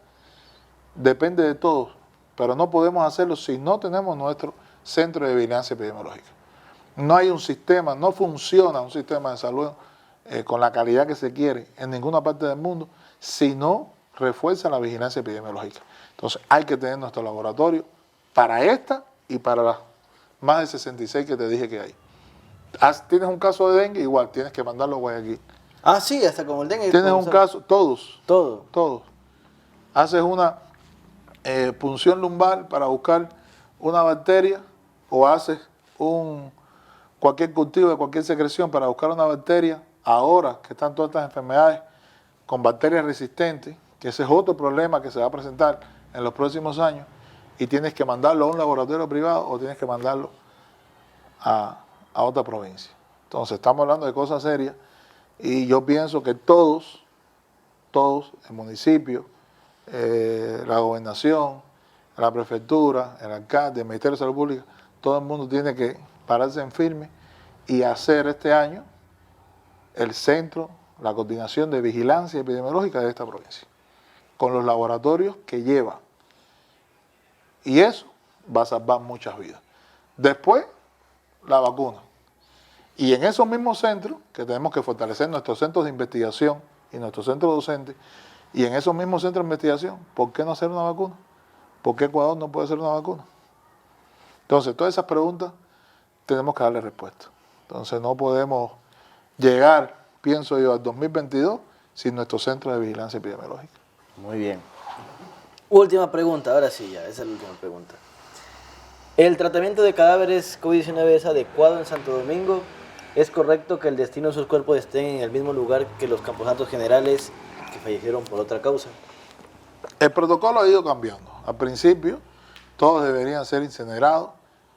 depende de todos. Pero no podemos hacerlo si no tenemos nuestro centro de vigilancia epidemiológica. No hay un sistema, no funciona un sistema de salud con la calidad que se quiere en ninguna parte del mundo si no refuerza la vigilancia epidemiológica. Entonces hay que tener nuestro laboratorio para esta y para las más de 66 que te dije que hay. Tienes un caso de dengue, igual tienes que mandarlo a Guayaquil. Ah, sí, hasta como el dengue. Tienes un caso, todos. Todo. Haces una punción lumbar para buscar una bacteria o haces cualquier cultivo de cualquier secreción para buscar una bacteria. Ahora que están todas estas enfermedades con bacterias resistentes, que ese es otro problema que se va a presentar en los próximos años, y tienes que mandarlo a un laboratorio privado o tienes que mandarlo a otra provincia. Entonces estamos hablando de cosas serias y yo pienso que todos, el municipio, la gobernación, la prefectura, el alcalde, el Ministerio de Salud Pública, todo el mundo tiene que pararse en firme y hacer este año el centro, la coordinación de vigilancia epidemiológica de esta provincia, con los laboratorios que lleva. Y eso va a salvar muchas vidas. Después, la vacuna. Y en esos mismos centros, que tenemos que fortalecer nuestros centros de investigación y nuestros centros docentes, y en esos mismos centros de investigación, ¿por qué no hacer una vacuna? ¿Por qué Ecuador no puede hacer una vacuna? Entonces, todas esas preguntas tenemos que darle respuesta. Entonces, no podemos llegar, pienso yo, al 2022 sin nuestro centro de vigilancia epidemiológica. Muy bien. Última pregunta, ahora sí, ya, esa es la última pregunta. ¿El tratamiento de cadáveres COVID-19 es adecuado en Santo Domingo? ¿Es correcto que el destino de sus cuerpos estén en el mismo lugar que los camposantos generales que fallecieron por otra causa. El protocolo ha ido cambiando. Al principio, todos deberían ser incinerados.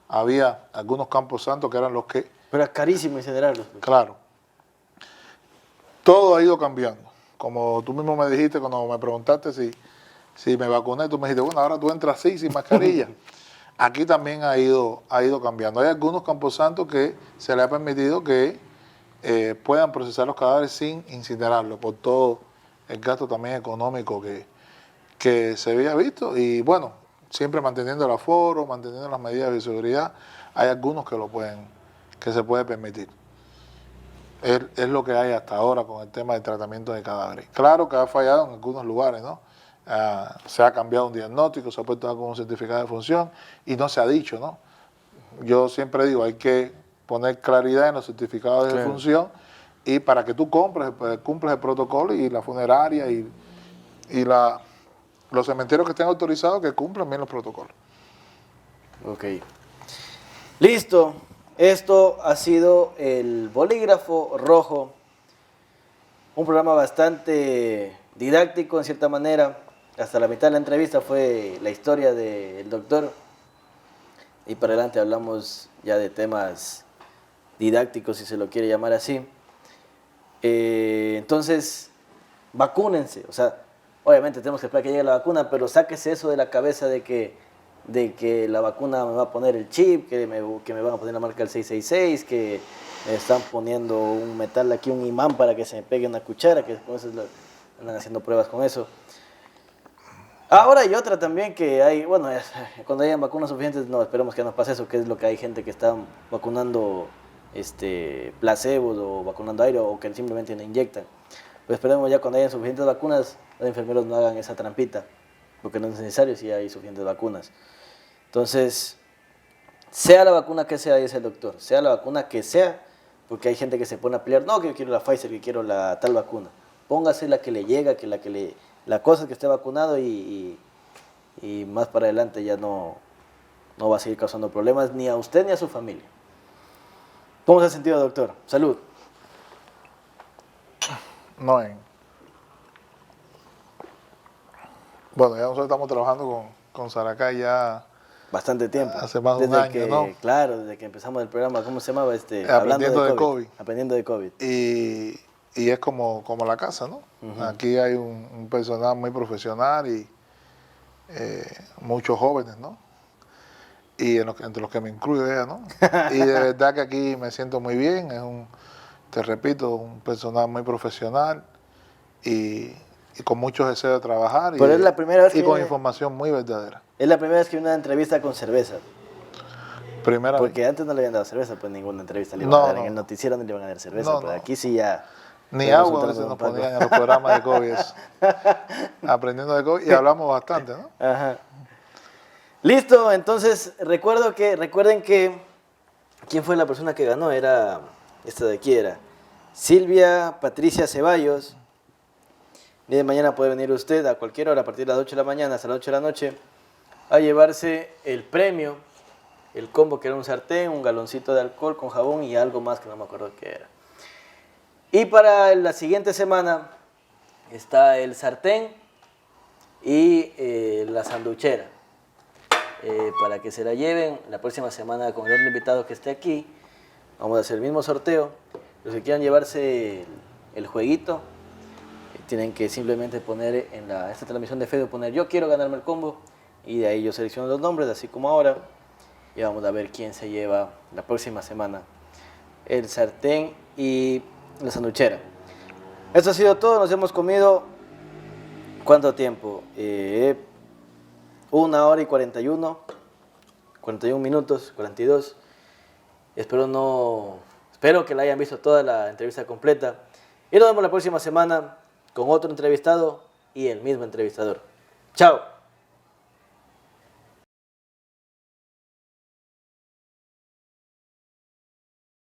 Había algunos campos santos que eran los que... Pero es carísimo incinerarlos. Claro. Todo ha ido cambiando. Como tú mismo me dijiste cuando me preguntaste si me vacuné, tú me dijiste, bueno, ahora tú entras así, sin mascarilla. Aquí también ha ido cambiando. Hay algunos camposantos que se le ha permitido que puedan procesar los cadáveres sin incinerarlos, por todo el gasto también económico que se había visto. Y bueno, siempre manteniendo el aforo, manteniendo las medidas de seguridad, hay algunos que se puede permitir. Es lo que hay hasta ahora con el tema del tratamiento de cadáveres. Claro que ha fallado en algunos lugares, ¿no? Se ha cambiado un diagnóstico, se ha puesto con un certificado de función y no se ha dicho, ¿no? Yo siempre digo, hay que poner claridad en los certificados de función y para que tú cumplas el protocolo y la funeraria y los cementerios que estén autorizados que cumplan bien los protocolos. Ok. Listo. Esto ha sido el Bolígrafo Rojo. Un programa bastante didáctico en cierta manera. Hasta la mitad de la entrevista fue la historia del doctor. Y para adelante hablamos ya de temas didácticos, si se lo quiere llamar así. Entonces, vacúnense. O sea, obviamente tenemos que esperar que llegue la vacuna, pero sáquese eso de la cabeza de que la vacuna me va a poner el chip, que me van a poner la marca del 666, que me están poniendo un metal aquí, un imán para que se me pegue una cuchara, que con eso andan haciendo pruebas con eso. Ahora hay otra también que hay, bueno, cuando hayan vacunas suficientes, no, esperemos que no pase eso, que es lo que hay gente que está vacunando placebos o vacunando aire o que simplemente no inyectan. Pues esperemos ya cuando hayan suficientes vacunas, los enfermeros no hagan esa trampita, porque no es necesario si hay suficientes vacunas. Entonces, sea la vacuna que sea, dice el doctor, sea la vacuna que sea, porque hay gente que se pone a pelear, no, que yo quiero la Pfizer, que quiero la tal vacuna. Póngase la que le llega, la cosa es que esté vacunado y más para adelante ya no va a seguir causando problemas ni a usted ni a su familia. ¿Cómo se ha sentido, doctor? Salud. Bueno, ya nosotros estamos trabajando con Saracay ya bastante tiempo. Hace más de un año, ¿no? Claro, desde que empezamos el programa, ¿cómo se llamaba? Aprendiendo de COVID. Aprendiendo de COVID. Y es como la casa, ¿no? Aquí hay un personal muy profesional y muchos jóvenes, ¿no? Y entre los que me incluyo ella, ¿no? Y de verdad que aquí me siento muy bien, te repito, un personal muy profesional y con mucho deseo de trabajar. Pero es la primera vez con información muy verdadera. Es la primera vez que una entrevista con cerveza. Porque vez. antes no le habían dado cerveza, pues ninguna entrevista le iban a dar. En el noticiero no le iban a dar cerveza, pero aquí sí ya... Ni agua a veces nos ponían en los programas de COVID. Aprendiendo de COVID y hablamos bastante, ¿no? Ajá. Listo, entonces recuerden que ¿quién fue la persona que ganó? Era esta de aquí, era Silvia Patricia Ceballos. El día de mañana puede venir usted a cualquier hora, a partir de las 8 de la mañana hasta las 8 de la noche, a llevarse el premio, el combo que era un sartén, un galoncito de alcohol con jabón y algo más que no me acuerdo qué era. Y para la siguiente semana está el sartén y la sanduchera. Para que se la lleven la próxima semana con el otro invitado que esté aquí. Vamos a hacer el mismo sorteo. Los que quieran llevarse el jueguito, tienen que simplemente poner en esta transmisión de Facebook, poner yo quiero ganarme el combo, y de ahí yo selecciono los nombres, así como ahora, y vamos a ver quién se lleva la próxima semana el sartén y la sanduchera. Esto ha sido todo. Nos hemos comido, ¿cuánto tiempo? 1 hora y 41 minutos, 42. Espero que la hayan visto toda la entrevista completa. Y nos vemos la próxima semana con otro entrevistado y el mismo entrevistador. Chao.